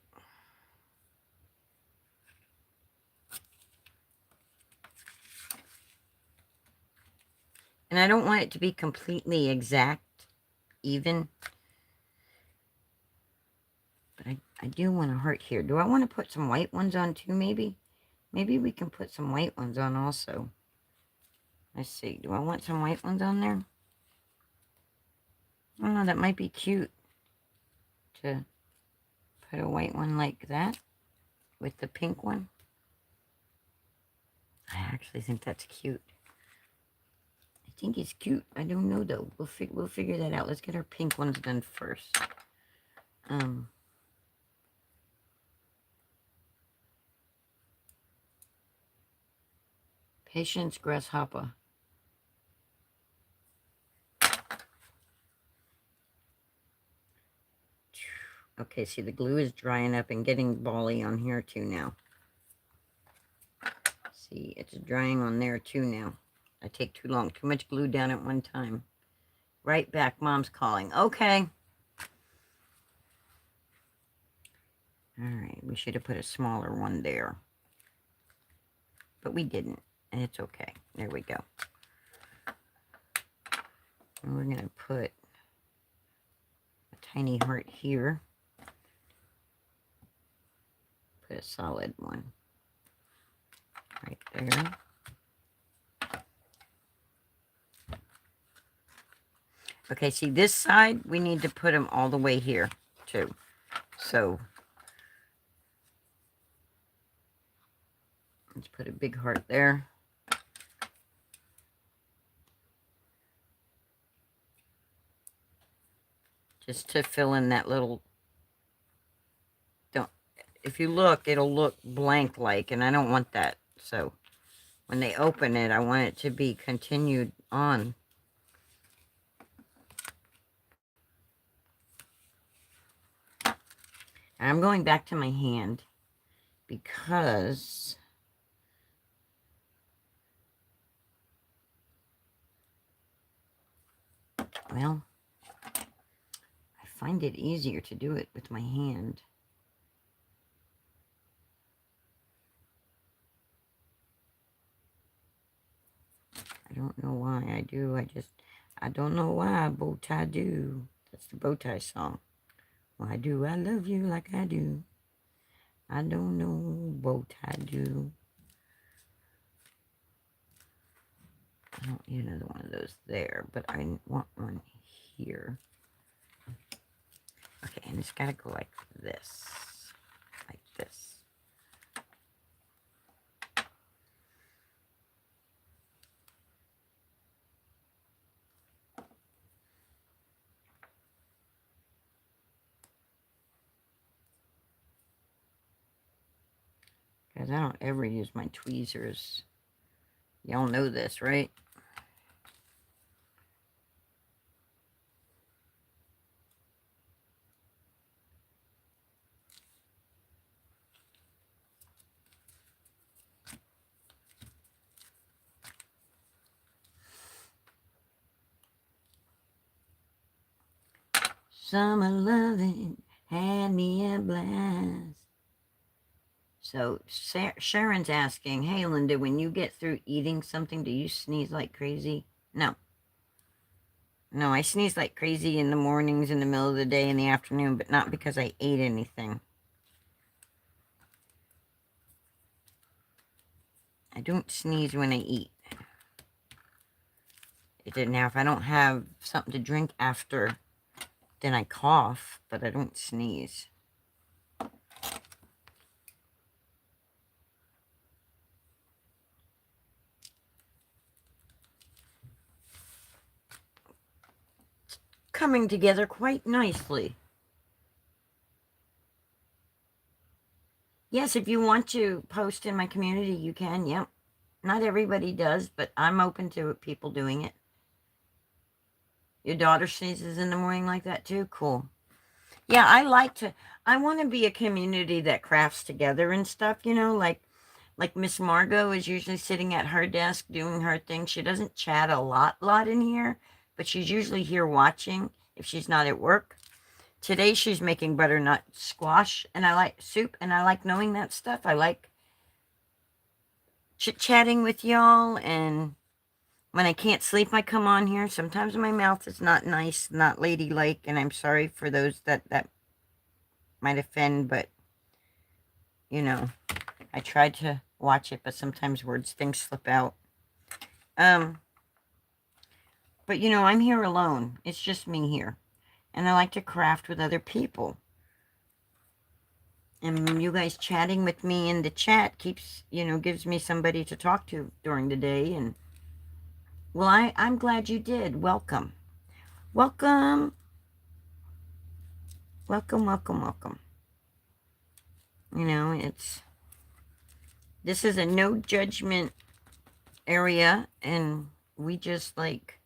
and I don't want it to be completely exact, even. But I do want a heart here. Do I want to put some white ones on too, maybe? Maybe we can put some white ones on also. Let's see. Do I want some white ones on there? I don't know. That might be cute to put a white one like that with the pink one. I actually think that's cute. I think it's cute. I don't know though. We'll figure that out. Let's get our pink ones done first. Patience, grasshopper. Okay, see, the glue is drying up and getting bally on here too now. See, it's drying on there too now. I take too long. Too much glue down at one time. Right back, Mom's calling. Okay. Alright, we should have put a smaller one there. But we didn't, and it's okay. There we go. And we're going to put a tiny heart here. Put a solid one right there. Okay, see this side, we need to put them all the way here too. So let's put a big heart there. Just to fill in that little, if you look, it'll look blank like, and I don't want that. So when they open it, I want it to be continued on. I'm going back to my hand because well, I find it easier to do it with my hand. I don't know why I do. I don't know why bow tie do. That's the bow tie song. Why do I love you like I do? I don't know, bow tie do. I don't need another one of those there, but I want one here. Okay, and it's got to go like this. Like this. Because I don't ever use my tweezers. Y'all know this, right? Summer loving had me a blast. So Sharon's asking, hey, Linda, when you get through eating something, do you sneeze like crazy? No. No, I sneeze like crazy in the mornings, in the middle of the day, in the afternoon, but not because I ate anything. I don't sneeze when I eat. Now, if I don't have something to drink after, then I cough, but I don't sneeze. It's coming together quite nicely. Yes, if you want to post in my community, you can. Yep. Not everybody does, but I'm open to people doing it. Your daughter sneezes in the morning like that too? Cool. Yeah, I want to be a community that crafts together and stuff, you know, like Miss Margot is usually sitting at her desk doing her thing. She doesn't chat a lot in here, but she's usually here watching if she's not at work. Today she's making butternut squash, and I like soup, and I like knowing that stuff. I like chit-chatting with y'all, and when I can't sleep, I come on here. Sometimes my mouth is not nice, not ladylike, and I'm sorry for those that might offend, but, you know, I tried to watch it, but sometimes things slip out. But, you know, I'm here alone. It's just me here. And I like to craft with other people. And you guys chatting with me in the chat keeps, you know, gives me somebody to talk to during the day. And, well, I'm glad you did. Welcome. Welcome. Welcome, welcome, welcome. You know, this is a no judgment area, and we just like,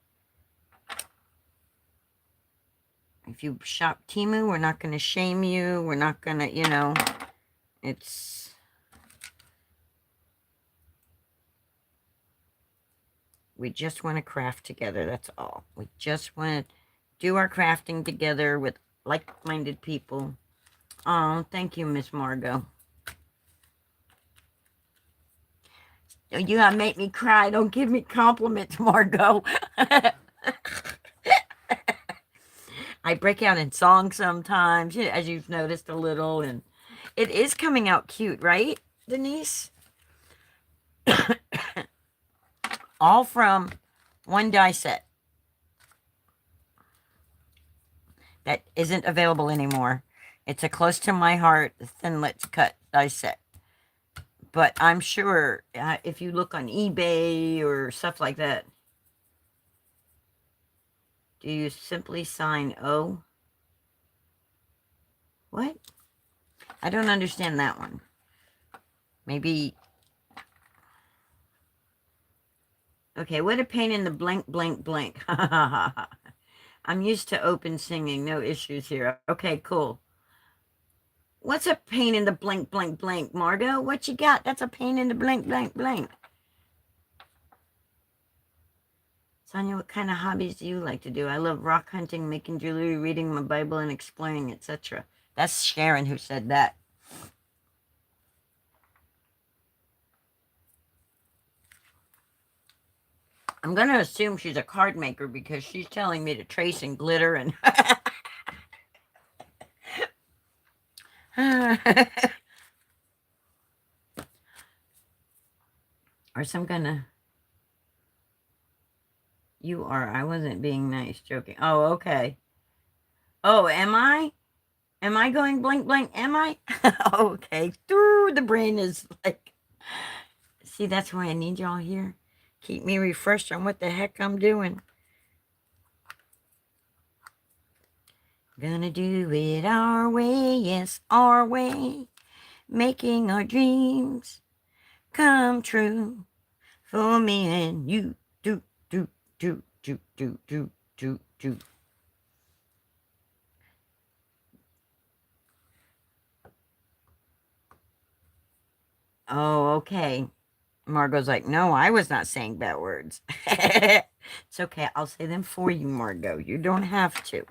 if you shop Temu, we're not going to shame you. We're not going to, you know, it's, we just want to craft together. That's all. We just want to do our crafting together with like-minded people. Oh, thank you, Miss Margot. You gotta make me cry. Don't give me compliments, Margot. I break out in song sometimes, as you've noticed a little, and it is coming out cute, right, Denise? All from one die set that isn't available anymore. It's a close to my heart thin let's cut die set. But I'm sure if you look on eBay or stuff like that, do you simply sign O? What? I don't understand that one. Maybe. Okay, what a pain in the blank, blank, blank. I'm used to open singing. No issues here. Okay, cool. What's a pain in the blank, blank, blank, Margot? What you got? That's a pain in the blank, blank, blank. Sonia, what kind of hobbies do you like to do? I love rock hunting, making jewelry, reading my Bible, and exploring, etc. That's Sharon who said that. I'm going to assume she's a card maker because she's telling me to trace and glitter and... or some kind of... You are. I wasn't being nice, joking. Oh, okay. Oh, am I? Am I going blank, blank? Am I? Okay. Through the brain is like... See, that's why I need y'all here. Keep me refreshed on what the heck I'm doing. Gonna do it our way, yes, our way. Making our dreams come true for me and you. Do, do, do, do, do, do, do, do. Oh, okay. Margot's like, no, I was not saying bad words. It's okay. I'll say them for you, Margot. You don't have to.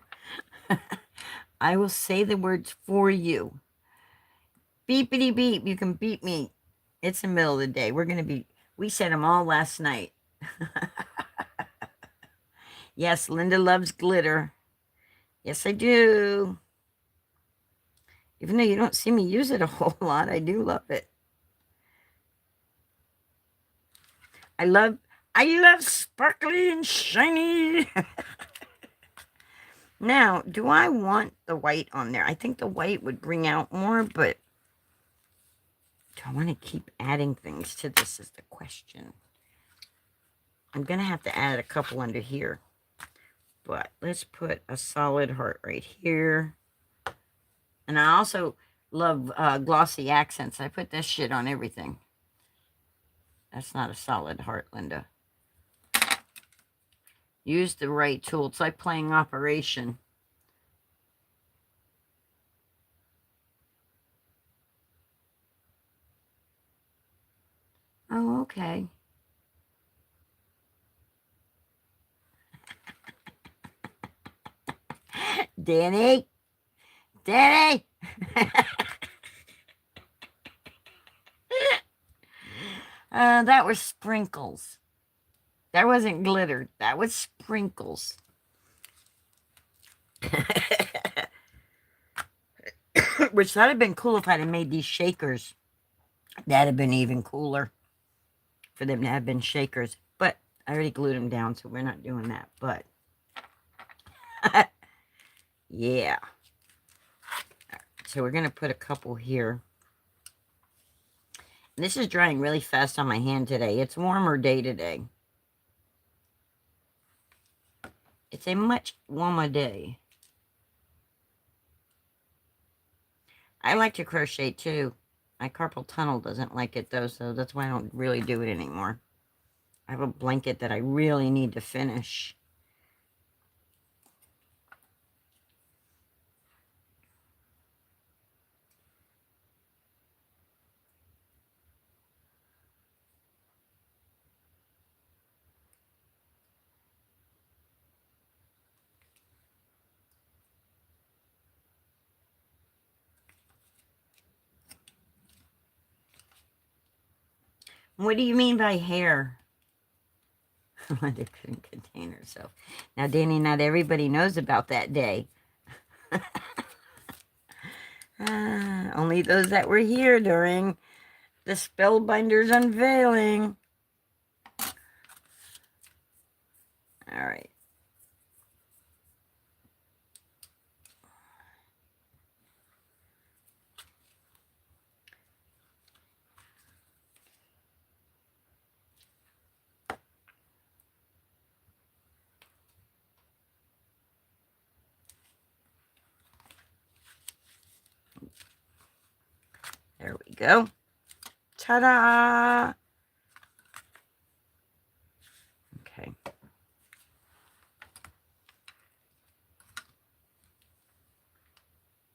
I will say the words for you. Beepity beep. You can beep me. It's the middle of the day. We're going to be, we said them all last night. Yes, Linda loves glitter. Yes, I do. Even though you don't see me use it a whole lot, I do love it. I love sparkly and shiny. Now, do I want the white on there? I think the white would bring out more, but do I want to keep adding things to this is the question. I'm going to have to add a couple under here. But let's put a solid heart right here. And I also love glossy accents. I put this shit on everything. That's not a solid heart, Linda. Use the right tool. It's like playing Operation. Oh, okay. Danny. Danny. That was sprinkles. That wasn't glitter. That was sprinkles. Which that'd have been cool if I'd have made these shakers. That'd have been even cooler for them to have been shakers. But I already glued them down, so we're not doing that. But yeah. So we're going to put a couple here. And this is drying really fast on my hand today. It's a warmer day today. It's a much warmer day. I like to crochet too. My carpal tunnel doesn't like it though, so that's why I don't really do it anymore. I have a blanket that I really need to finish. What do you mean by hair? Mother couldn't contain herself. Now, Danny, not everybody knows about that day. Only those that were here during the Spellbinder's unveiling. All right. There we go. Ta-da! Okay.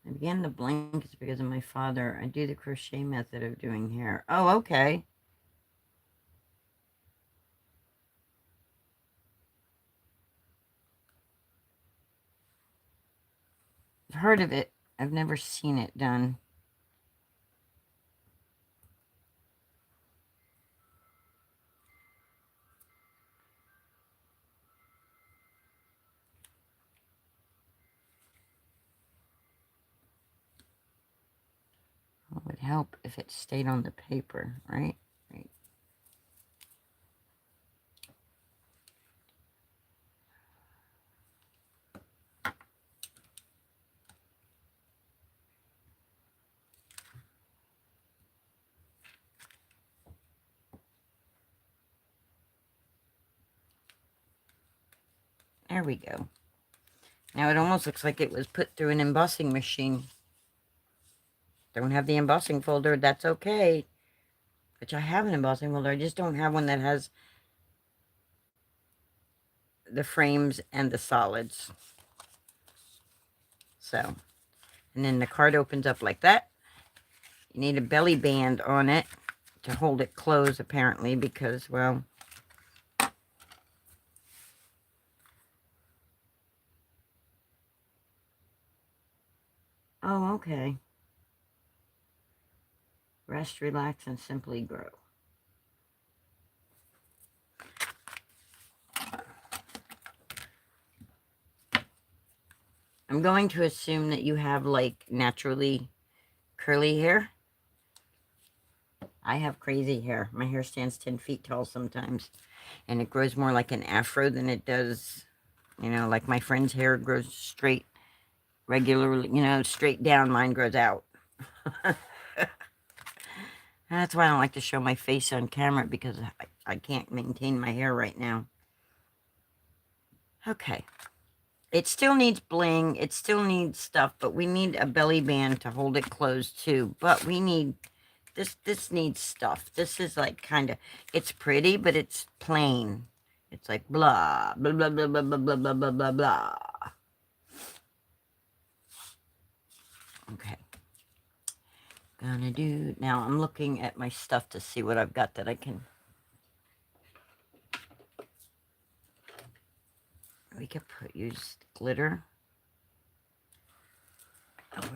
I began the blankets because of my father. I do the crochet method of doing hair. Oh, okay. I've heard of it. I've never seen it done. It would help if it stayed on the paper, right? Right. There we go. Now it almost looks like it was put through an embossing machine. Don't have the embossing folder, that's okay. Which I have an embossing folder, I just don't have one that has the frames and the solids. So, and then the card opens up like that. You need a belly band on it to hold it closed, apparently, because, well, oh, okay. Rest, relax, and simply grow. I'm going to assume that you have, like, naturally curly hair. I have crazy hair. My hair stands 10 feet tall sometimes. And it grows more like an afro than it does, you know, like my friend's hair grows straight, regularly, you know, straight down. Mine grows out. That's why I don't like to show my face on camera, because I can't maintain my hair right now. Okay. It still needs bling. It still needs stuff, but we need a belly band to hold it closed too. But we need, this needs stuff. This is like kind of, it's pretty, but it's plain. It's like blah, blah, blah, blah, blah, blah, blah, blah, blah, blah, blah. Okay. Gonna do, now I'm looking at my stuff to see what I've got that I can, we could use glitter. Oh,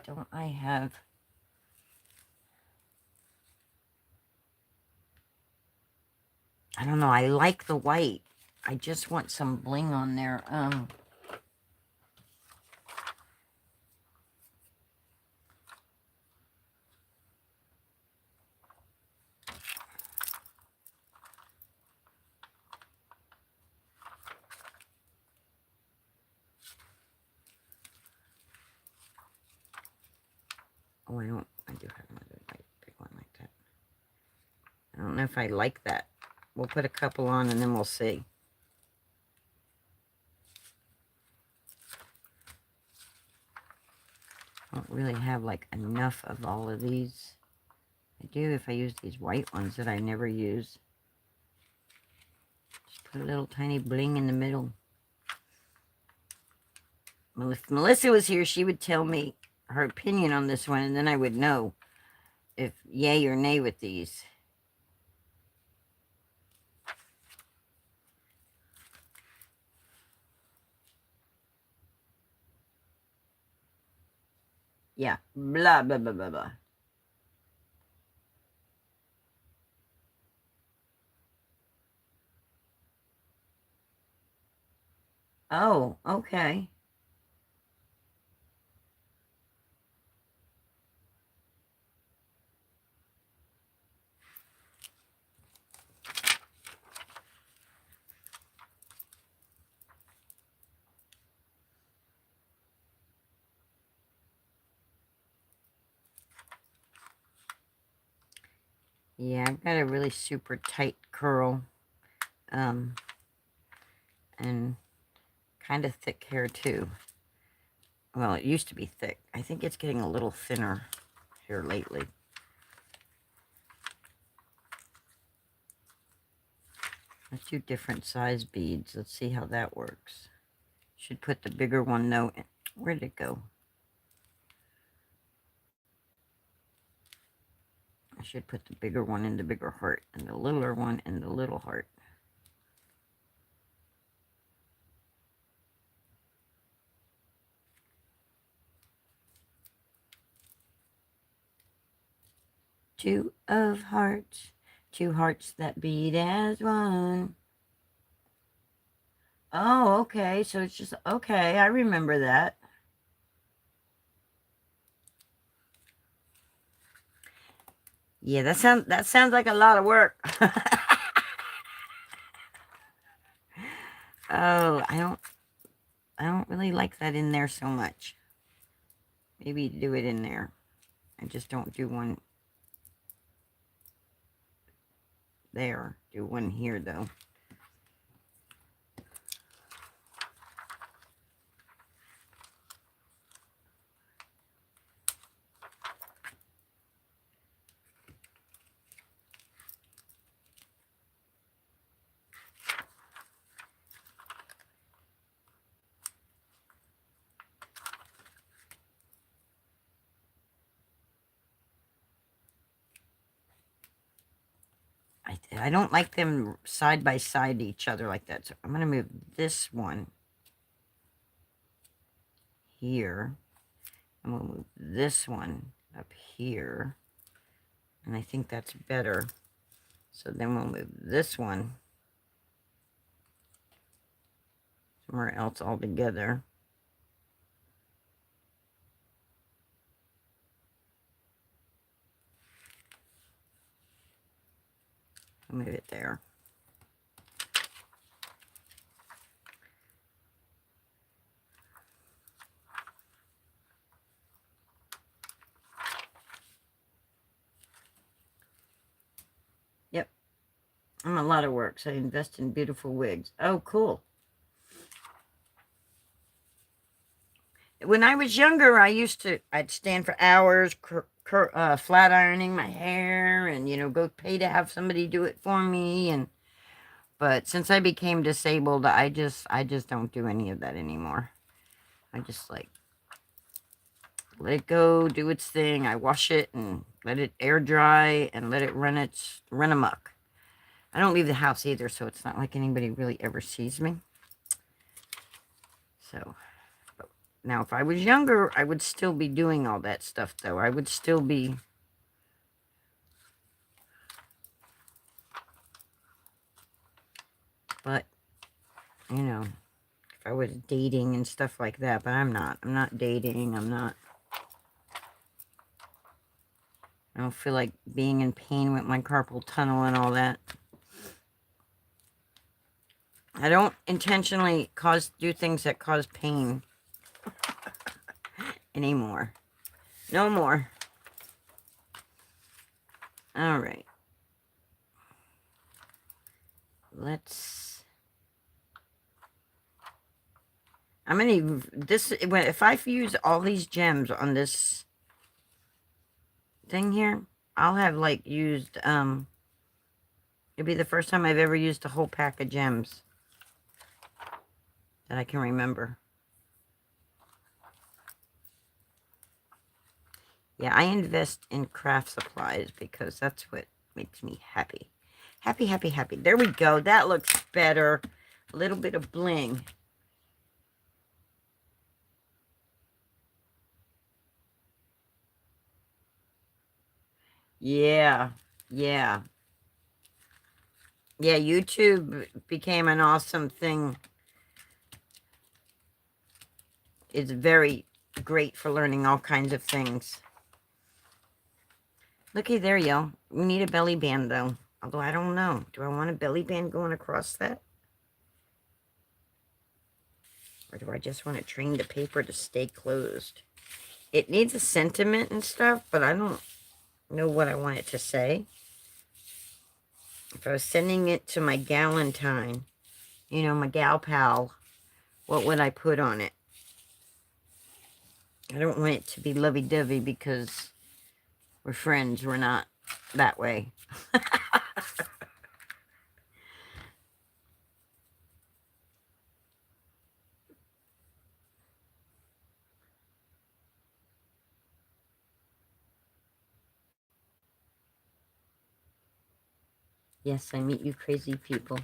don't I have, I don't know, I like the white. I just want some bling on there. Oh, I do have another white big one like that. I don't know if I like that. We'll put a couple on and then we'll see. I don't really have like enough of all of these. I do if I use these white ones that I never use. Put a little tiny bling in the middle. Well, if Melissa was here, she would tell me her opinion on this one, and then I would know if yay or nay with these. Yeah, blah, blah, blah, blah, blah. Oh, okay. Yeah, I've got a really super tight curl. And kind of thick hair too. Well, it used to be thick. I think it's getting a little thinner here lately. Let's do different size beads. Let's see how that works. Should put the bigger one though. Where did it go? I should put the bigger one in the bigger heart and the littler one in the little heart. Two of hearts, two hearts that beat as one. Oh, okay. So it's just, okay, I remember that. Yeah, that sounds like a lot of work. Oh, I don't really like that in there so much. Maybe do it in there. I just don't do one there. Do one here though. I don't like them side by side each other like that. So I'm going to move this one here. I'm going to move this one up here. And I think that's better. So then we'll move this one somewhere else altogether. I'll move it there. Yep. I'm a lot of work, so I invest in beautiful wigs. Oh, cool. When I was younger, I'd stand for hours flat ironing my hair and, you know, go pay to have somebody do it for me. But since I became disabled, I just don't do any of that anymore. I just like let it go, do its thing. I wash it and let it air dry and let it run amok. I don't leave the house either, so it's not like anybody really ever sees me. So, now if I was younger, I would still be doing all that stuff, though. I would still be... But, you know, if I was dating and stuff like that, but I'm not. I'm not dating. I'm not... I don't feel like being in pain with my carpal tunnel and all that. I don't intentionally do things that cause pain anymore. No more. All right. I'm gonna if I use all these gems on this thing here, I'll have like used it'll be the first time I've ever used a whole pack of gems. that I can remember. Yeah, I invest in craft supplies because that's what makes me happy. Happy, happy, happy. There we go. That looks better. A little bit of bling. Yeah, yeah. Yeah, YouTube became an awesome thing. It's very great for learning all kinds of things. Looky, there you go. We need a belly band, though. Although I don't know. Do I want a belly band going across that? Or do I just want to train the paper to stay closed? It needs a sentiment and stuff, but I don't know what I want it to say. If I was sending it to my galentine, you know, my gal pal, what would I put on it? I don't want it to be lovey-dovey because we're friends. We're not that way. Yes, I meet you crazy people.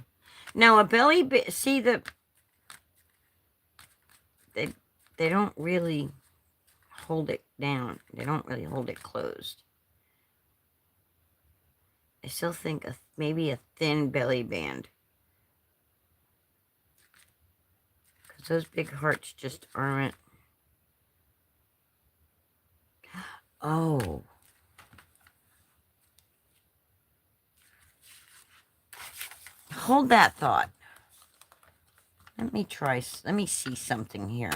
Now, a belly band, see the, they don't really hold it down. They don't really hold it closed. I still think maybe a thin belly band. Because those big hearts just aren't. Oh. Hold that thought. Let me see something here.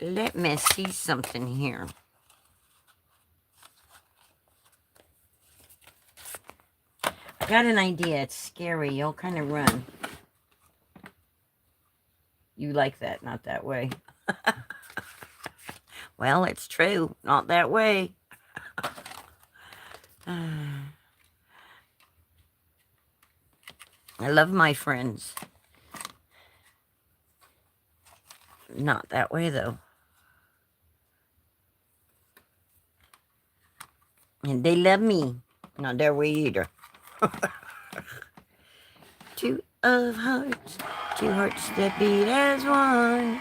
Let me see something here. I got an idea. It's scary. You'll kind of run. You like that, not that way. Well, it's true. Not that way. I love my friends. Not that way, though. And they love me. Not that way either. Two of hearts, two hearts that beat as one.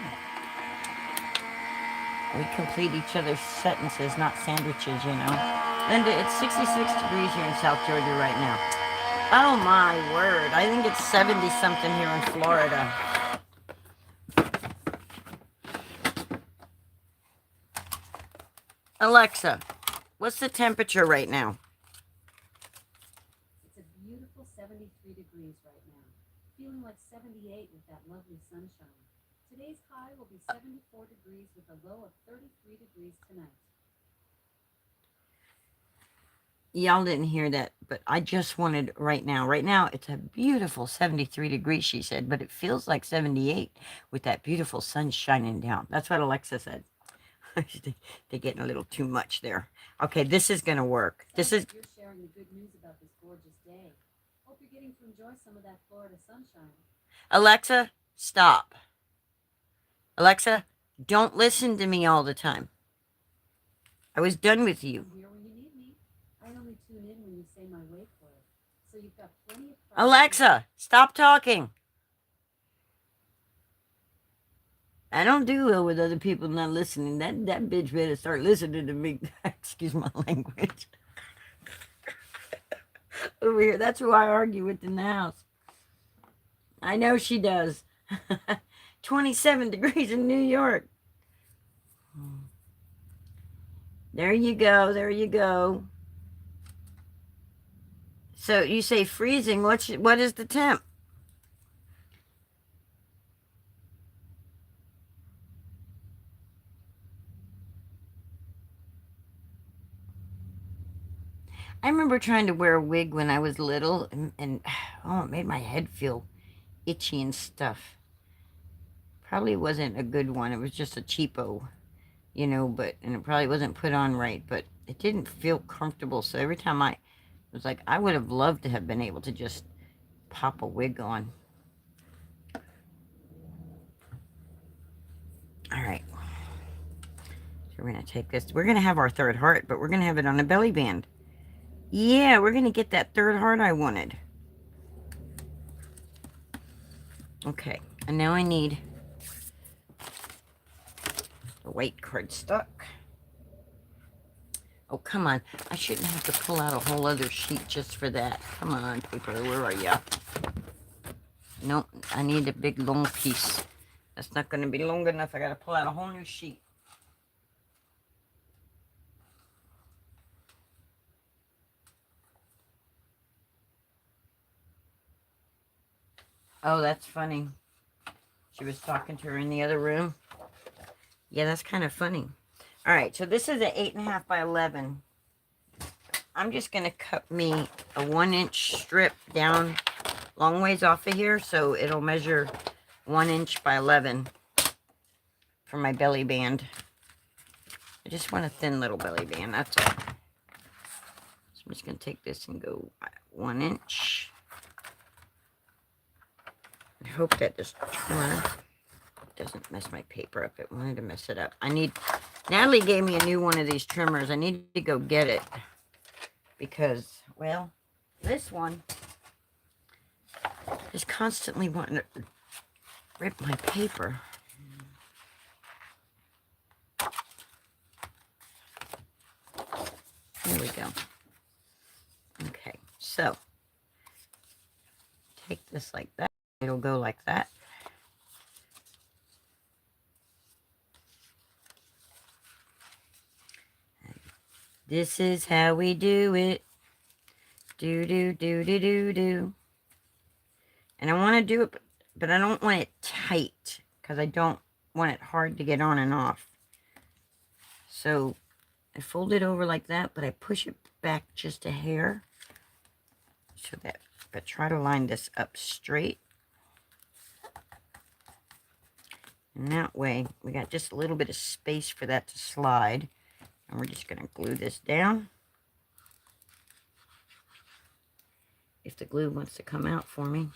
We complete each other's sentences, not sandwiches, you know. Linda, it's 66 degrees here in South Georgia right now. Oh my word. I think it's 70-something here in Florida. Alexa, what's the temperature right now? It's a beautiful 73 degrees right now. Feeling like 78 with that lovely sunshine. Today's high will be 74 degrees with a low of 33 degrees tonight. Y'all didn't hear that, but I just wanted right now. Right now, it's a beautiful 73 degrees, she said, but it feels like 78 with that beautiful sun shining down. That's what Alexa said. They're getting a little too much there. Okay, this is going to work. This is... You're sharing the good news about this gorgeous day. Hope you're getting to enjoy some of that Florida sunshine. Alexa, stop. Alexa, don't listen to me all the time. I was done with you. I'm here when you need me. I only tune in when you say my wake word. So you've got plenty of... Alexa, stop talking. I don't do well with other people not listening. That bitch better start listening to me. Excuse my language. Over here, that's who I argue with in the house. I know she does. 27 degrees in New York. There you go. There you go. So you say freezing. What is the temp? I remember trying to wear a wig when I was little, and oh, it made my head feel itchy and stuff. Probably wasn't a good one. It was just a cheapo, you know, and it probably wasn't put on right, but it didn't feel comfortable. So every time I was like, I would have loved to have been able to just pop a wig on. All right. So we're going to take this. We're going to have our third heart, but we're going to have it on a belly band. Yeah, we're going to get that third heart I wanted. Okay. And now I need the white cardstock. Oh, come on. I shouldn't have to pull out a whole other sheet just for that. Come on, paper. Where are ya? Nope. I need a big, long piece. That's not going to be long enough. I got to pull out a whole new sheet. Oh, that's funny. She was talking to her in the other room. Yeah, that's kind of funny. All right, so this is an 8.5 by 11. I'm just going to cut me a 1-inch strip down long ways off of here, so it'll measure 1 inch by 11 for my belly band. I just want a thin little belly band, that's all. So I'm just going to take this and go 1 inch. I hope that this trimmer doesn't mess my paper up. It wanted to mess it up. Natalie gave me a new one of these trimmers. I need to go get it because, well, this one is constantly wanting to rip my paper. There we go. Okay, so take this like that. It'll go like that. This is how we do it. Do, do, do, do, do, do. And I want to do it, but I don't want it tight because I don't want it hard to get on and off. So I fold it over like that, but I push it back just a hair so that, but try to line this up straight. And that way we got just a little bit of space for that to slide. And we're just going to glue this down. If the glue wants to come out for me.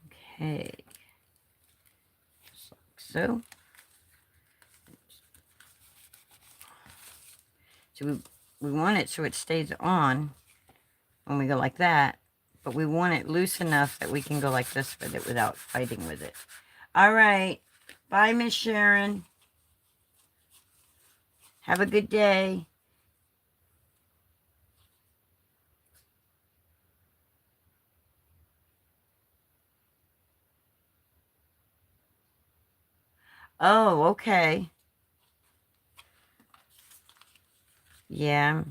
Okay. Just like so. So we want it so it stays on when we go like that. But we want it loose enough that we can go like this with it without fighting with it. All right. Bye, Miss Sharon. Have a good day. Oh, okay. Yeah.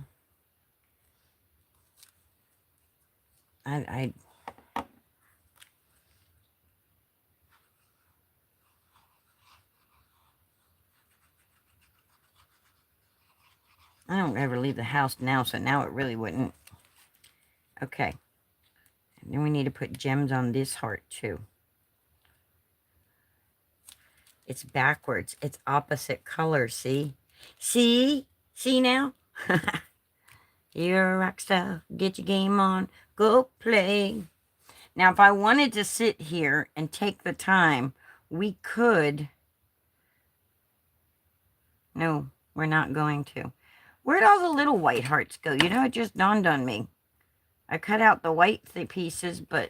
I don't ever leave the house now, so now it really wouldn't. Okay. And then we need to put gems on this heart, too. It's backwards. It's opposite colors, see? See? See now? You're a rock star. Get your game on. Go play. Now, if I wanted to sit here and take the time, we could. No, we're not going to. Where'd all the little white hearts go? You know, it just dawned on me. I cut out the white pieces, but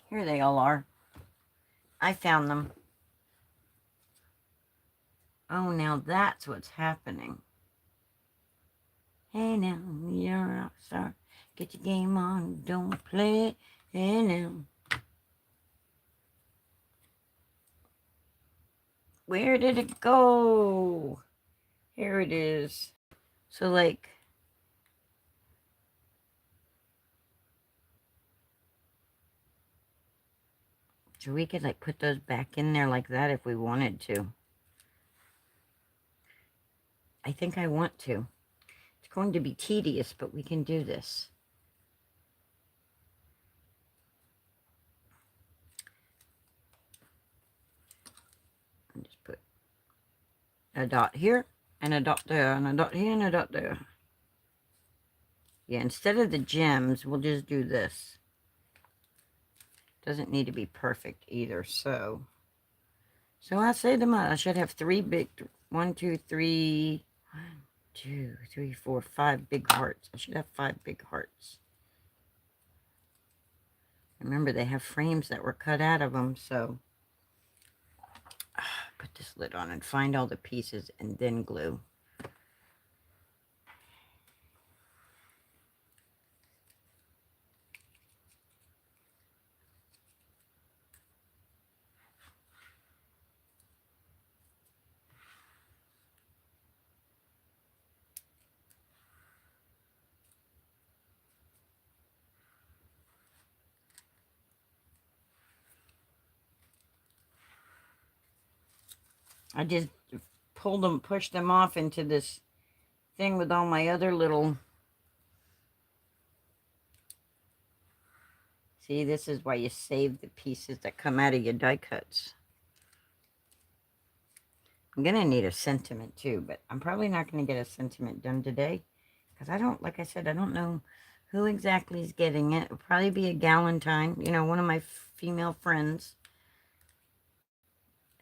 here they all are. I found them. Oh, now that's what's happening. Hey now, you're a rock star. Get your game on, don't play. Hey now. Where did it go? Here it is. So, like, so we could, like, put those back in there like that if we wanted to. I think I want to. It's going to be tedious, but we can do this. And just put a dot here. And a dot there, and a dot here, and a dot there. Yeah, instead of the gems, we'll just do this. Doesn't need to be perfect either, so. So I say to my, I should have 3 big, 1, 2, 3, 1, 2, 3, 4, 5 big hearts. I should have 5 big hearts. Remember, they have frames that were cut out of them, so. Put this lid on and find all the pieces and then glue. I just pulled them, pushed them off into this thing with all my other little. See, this is why you save the pieces that come out of your die cuts. I'm going to need a sentiment too, but I'm probably not going to get a sentiment done today because I don't, like I said, I don't know who exactly is getting it. It'll probably be a galentine, you know, one of my female friends.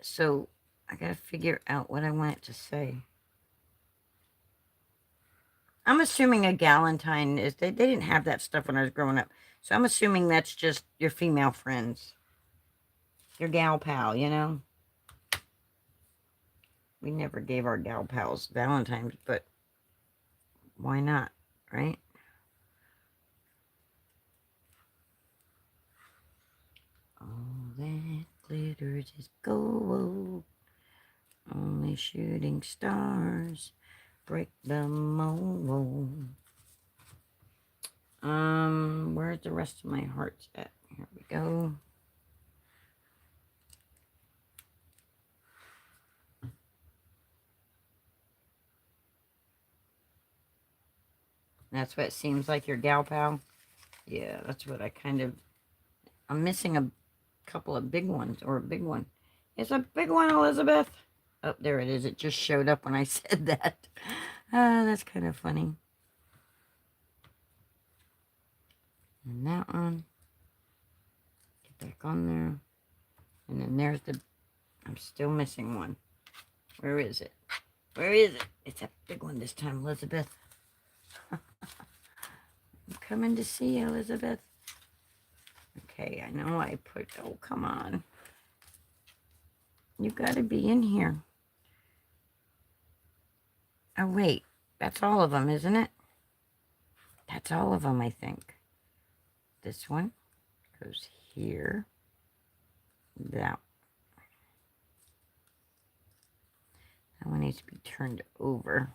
So I got to figure out what I want it to say. I'm assuming a galentine is, they didn't have that stuff when I was growing up. So I'm assuming that's just your female friends. Your gal pal, you know. We never gave our gal pals Valentine's, but why not, right? All that glitters is gold. Only shooting stars break the mold. Where's the rest of my hearts at? Here we go. That's what it seems like, your gal pal. Yeah, that's what I kind of. I'm missing a couple of big ones, or a big one. It's a big one, Elizabeth. Oh, there it is. It just showed up when I said that. That's kind of funny. And that one. Get back on there. And then there's the. I'm still missing one. Where is it? Where is it? It's a big one this time, Elizabeth. I'm coming to see you, Elizabeth. Okay, I know I put. Oh, come on. You got to be in here. Oh, wait. That's all of them, isn't it? That's all of them, I think. This one goes here. That one needs to be turned over.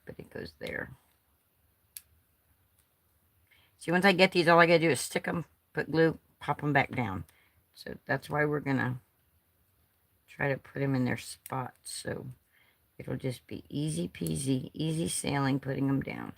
But it goes there. See, once I get these, all I gotta do is stick them, put glue, pop them back down. So that's why we're gonna try to put them in their spots. So it'll just be easy peasy, easy sailing, putting them down.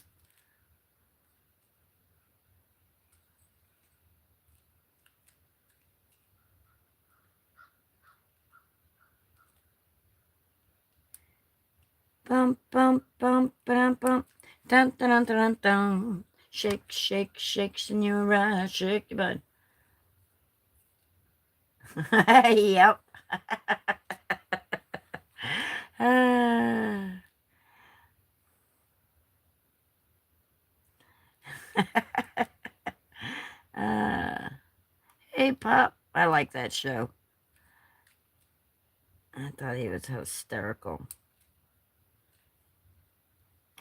Bum, bum, bum, bum, bum. Dun, dun, dun, dun, dun. Shake, shake, shake, senora, shake your butt. Yep. Hey, Pop. I like that show. I thought he was hysterical.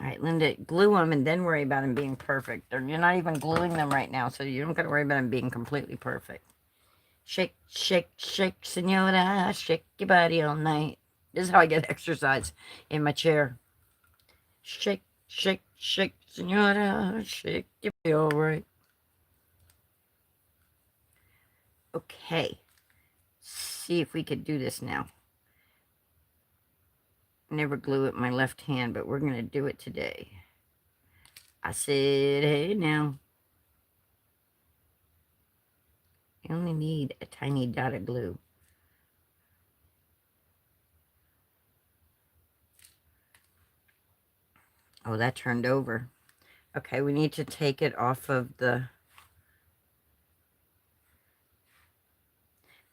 All right, Linda, glue them and then worry about them being perfect. You're not even gluing them right now, so you don't got to worry about them being completely perfect. Shake, shake, shake, senora, shake your body all night. This is how I get exercise in my chair. Shake, shake, shake, senora, shake your body all right. Okay, see if we could do this now. Never glue it in my left hand, but we're going to do it today. I said, hey now. You only need a tiny dot of glue. Oh, that turned over. Okay, we need to take it off of the...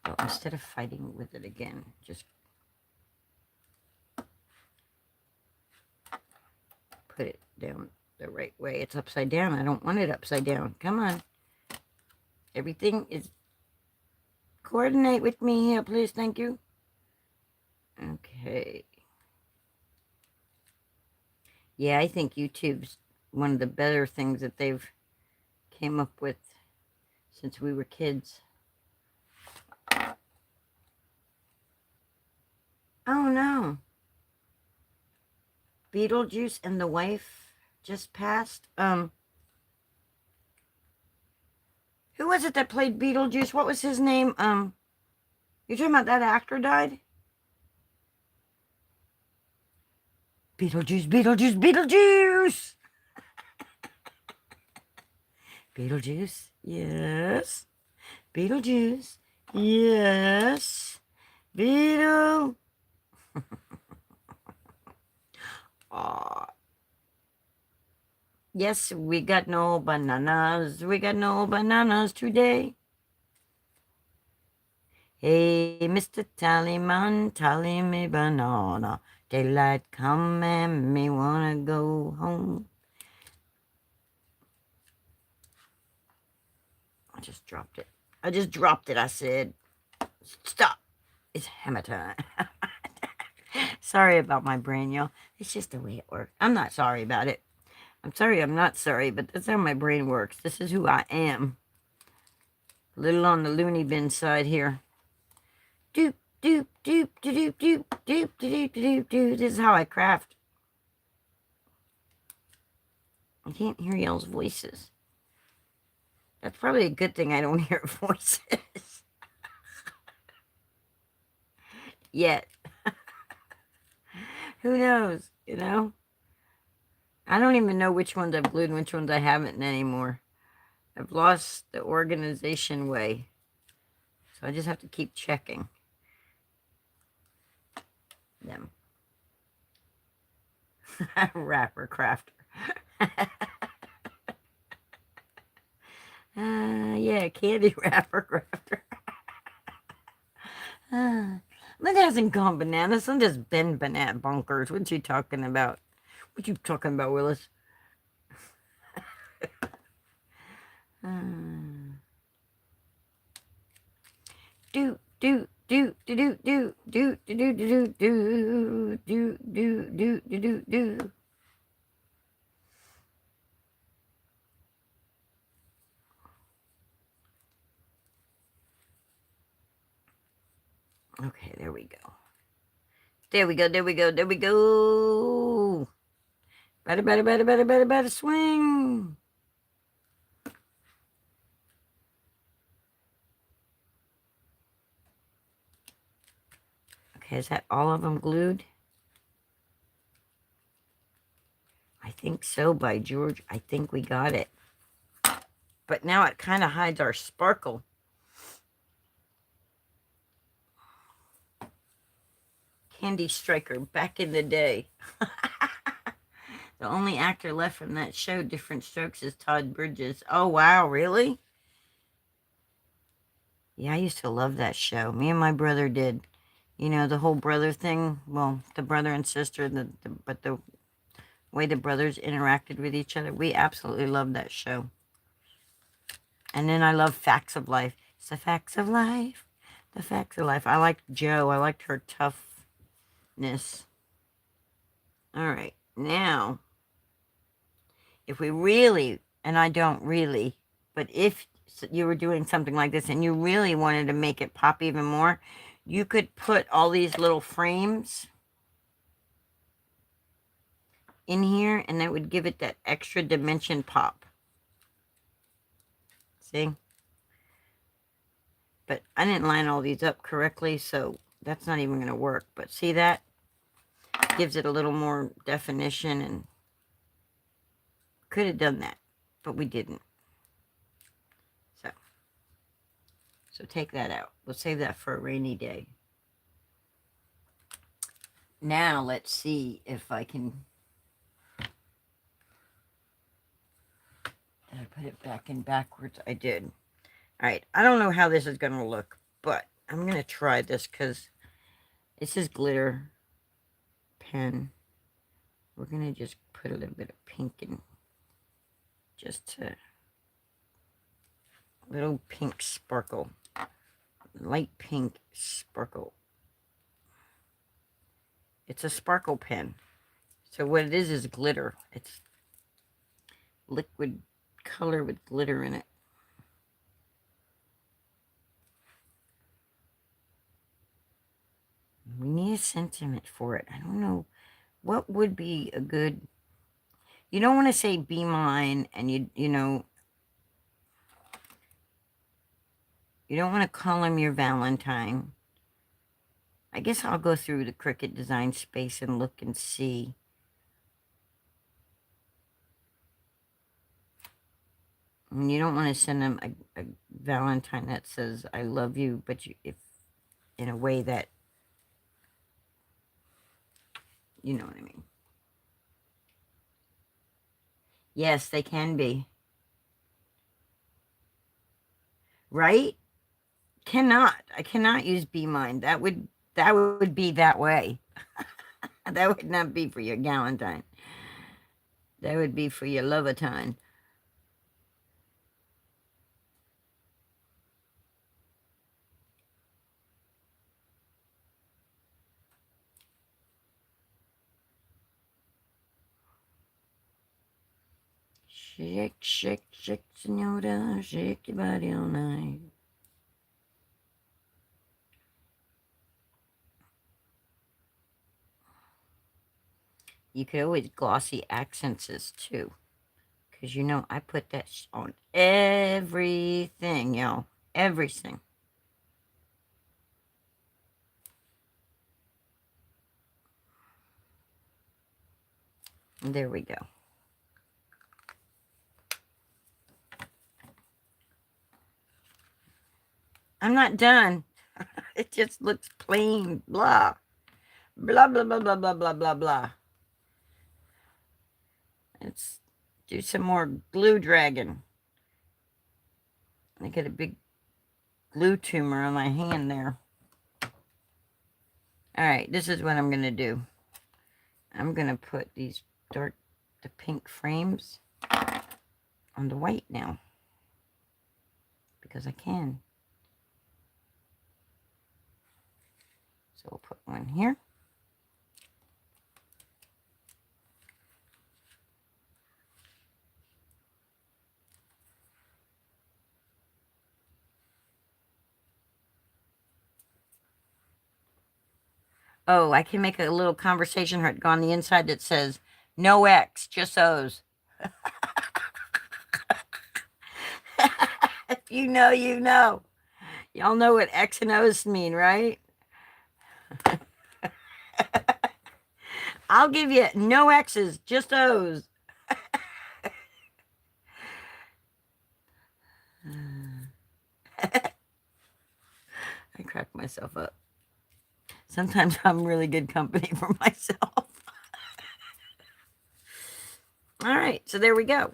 Well, instead of fighting with it again, just put it down the right way. It's upside down. I don't want it upside down. Come on. Everything is... Coordinate with me here, please. Thank you. Okay. Yeah, I think YouTube's one of the better things that they've came up with since we were kids. Oh no. Beetlejuice and the wife just passed. Who was it that played Beetlejuice? What was his name? You talking about that actor died? Beetlejuice, Beetlejuice, Beetlejuice! Beetlejuice, yes. Beetlejuice, yes. Beetle. Aw. Yes, we got no bananas. We got no bananas today. Hey, Mr. Tallyman, tally me banana. Daylight come and me wanna go home. I just dropped it. I just dropped it, I said. Stop. It's hammer time. Sorry about my brain, y'all. It's just the way it works. I'm not sorry about it. I'm sorry I'm not sorry, but that's how my brain works. This is who I am. A little on the loony bin side here. Doop, doop, doop, doop, doop, doop, doop, doop, doop. This is how I craft. I can't hear y'all's voices. That's probably a good thing I don't hear voices. Yet. Who knows, you know? I don't even know which ones I've glued and which ones I haven't anymore. I've lost the organization way. So I just have to keep checking them. Rapper crafter. Yeah, candy wrapper crafter. That hasn't gone bananas. I'm just been banana bonkers. What you talking about? What you talking about, Willis? Do do do do do do do do do do do do do do do do. Okay, there we go. There we go, there we go, there we go. Better swing. Okay, is that all of them glued? I think so, by George. I think we got it. But now it kind of hides our sparkle. Candy Striker, back in the day. The only actor left from that show, Different Strokes, is Todd Bridges. Oh, wow, really? Yeah, I used to love that show. Me and my brother did. You know, the whole brother thing. Well, the brother and sister, but the way the brothers interacted with each other. We absolutely loved that show. And then I love Facts of Life. It's the Facts of Life. The Facts of Life. I liked Jo. I liked her toughness. All right. Now, if we really, and I don't really, but if you were doing something like this and you really wanted to make it pop even more, you could put all these little frames in here and that would give it that extra dimension pop. See? But I didn't line all these up correctly, so that's not even going to work. But see that? Gives it a little more definition, and could have done that, but we didn't. So take that out. We'll save that for a rainy day. Now let's see if I can put it back in backwards. I did. All right. I don't know how this is going to look, but I'm going to try this because this is glitter pen. We're going to just put a little bit of pink in just to little pink sparkle. Light pink sparkle. It's a sparkle pen. So what it is glitter. It's liquid color with glitter in it. We need a sentiment for it. I don't know what would be a good. You don't want to say "be mine," and you know you don't want to call him your Valentine. I guess I'll go through the Cricut design space and look and see. And you don't want to send him a Valentine that says "I love you," but if in a way that you know what I mean. Yes, they can be. Right? I cannot use "be mine." That would be that way. That would not be for your Galentine. That would be for your Lovatine. Shake, shake, shake, senora, shake your body all night. You could always glossy accents this too. Because you know, I put that on everything, y'all. Everything. There we go. I'm not done. It just looks plain. Blah. Blah, blah, blah, blah, blah, blah, blah, blah. Let's do some more glue dragon. I get a big glue tumor on my hand there. Alright, this is what I'm going to do. I'm going to put these the pink frames on the white now. Because I can. So we'll put one here. Oh, I can make a little conversation heart go on the inside that says, no X, just O's. If you know, you know. Y'all know what X and O's mean, right? I'll give you no X's, just O's. I crack myself up. Sometimes I'm really good company for myself. All right, so there we go.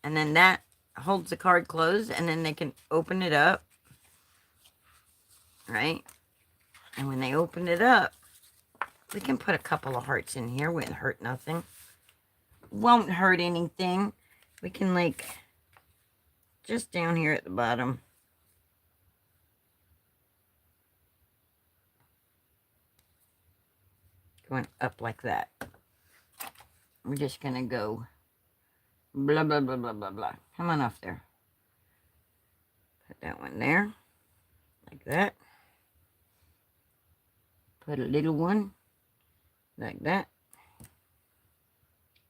And then that holds the card closed, and then they can open it up. Right? And when they open it up, we can put a couple of hearts in here. Wouldn't hurt nothing. Won't hurt anything. We can, like, just down here at the bottom. Going up like that. We're just going to go blah, blah, blah, blah, blah, blah. Come on off there. Put that one there. Like that. Put a little one. Like that.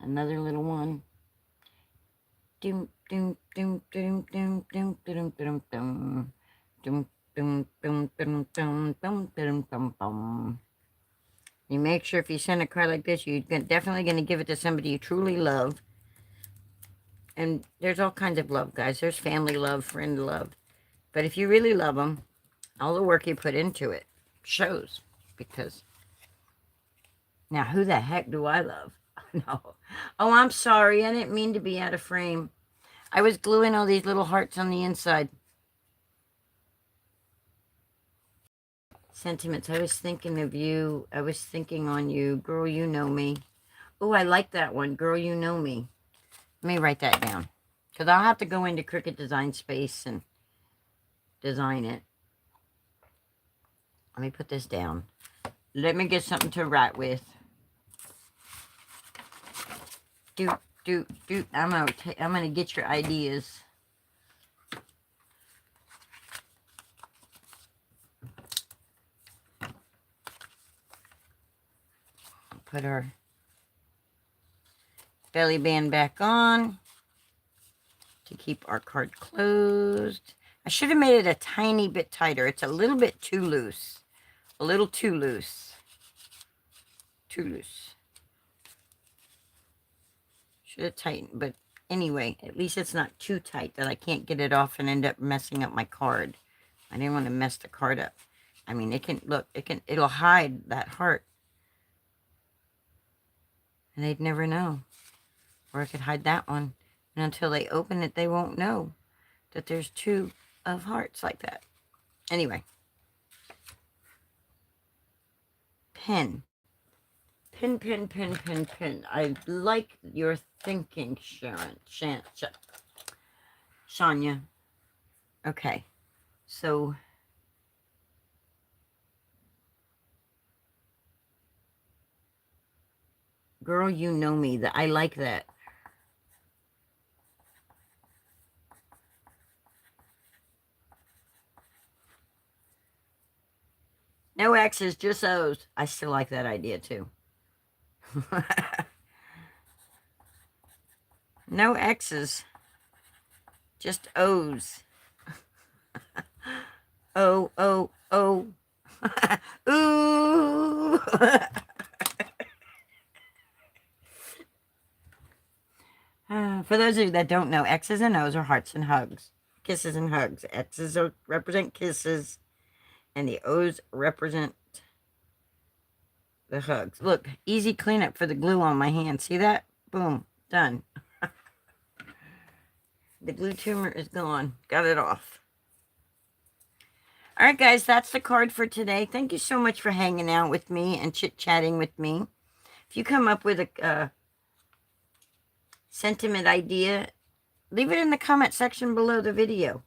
Another little one. Doom, doom, doom, doom, doom, doom, doom, doom, doom. Doom, doom, doom, doom, doom, doom, doom, doom, doom. You make sure if you send a card like this, you're definitely going to give it to somebody you truly love. And there's all kinds of love, guys. There's family love, friend love. But if you really love them, all the work you put into it shows. Because, now who the heck do I love? No. Oh, I'm sorry. I didn't mean to be out of frame. I was gluing all these little hearts on the inside. Sentiments. I was thinking of you. I was thinking on you. Girl, you know me. Oh, I like that one. Girl, you know me. Let me write that down. Because I'll have to go into Cricut Design Space and design it. Let me put this down. Let me get something to write with. I'm gonna get your ideas. Put our belly band back on to keep our card closed. I should have made it a tiny bit tighter. It's a little bit too loose. A little too loose. Too loose. Should have tightened, but anyway, at least it's not too tight that I can't get it off and end up messing up my card. I didn't want to mess the card up. I mean, it can, look, it'll hide that heart. And they'd never know. Or I could hide that one. And until they open it, they won't know that there's two of hearts like that. Anyway. Pen. Pin, pin, pin, pin, pin. I like your thinking, Shania. Okay. So... Girl, you know me. That I like that. No X's, just O's. I still like that idea too. No X's, just O's. O, O, O. Ooh. For those of you that don't know, X's and O's are hearts and hugs. Kisses and hugs. X's represent kisses, and the O's represent the hugs. Look, easy cleanup for the glue on my hand. See that? Boom. Done. The glue tumor is gone. Got it off. All right, guys, that's the card for today. Thank you so much for hanging out with me and chit-chatting with me. If you come up with a sentiment idea, leave it in the comment section below the video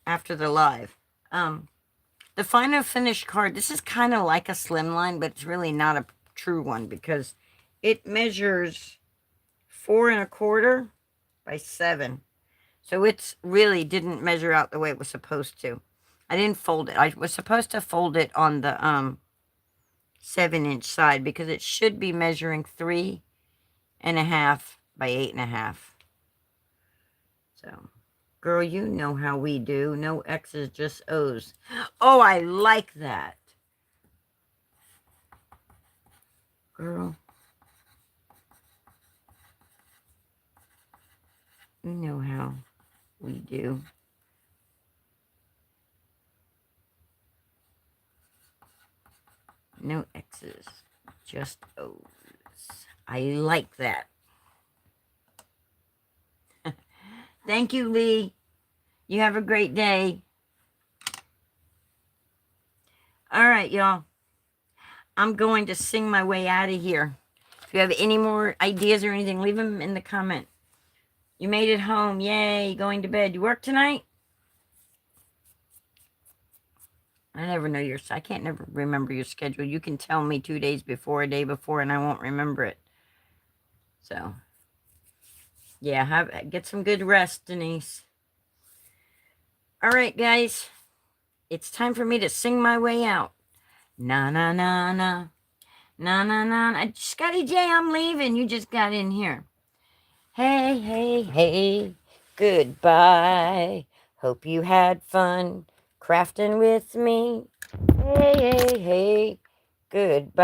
after the live. The final finished card, this is kind of like a slimline, but it's really not a true one because it measures 4 1/4 by 7. So it's really didn't measure out the way it was supposed to. I didn't fold it. I was supposed to fold it on the 7-inch side because it should be measuring 3 1/2 by 8 1/2. So, girl, you know how we do. No X's, just O's. Oh, I like that. Girl. You know how we do. No X's, just O's. I like that. Thank you, Lee. You have a great day. All right, y'all. I'm going to sing my way out of here. If you have any more ideas or anything, leave them in the comment. You made it home. Yay, going to bed. You work tonight? I never know I can't never remember your schedule. You can tell me 2 days before, a day before, and I won't remember it. So, yeah, get some good rest, Denise. All right, guys. It's time for me to sing my way out. Na, na, na, na. Na, na, na. Scotty J, I'm leaving. You just got in here. Hey, hey, hey. Goodbye. Hope you had fun crafting with me. Hey, hey, hey. Goodbye.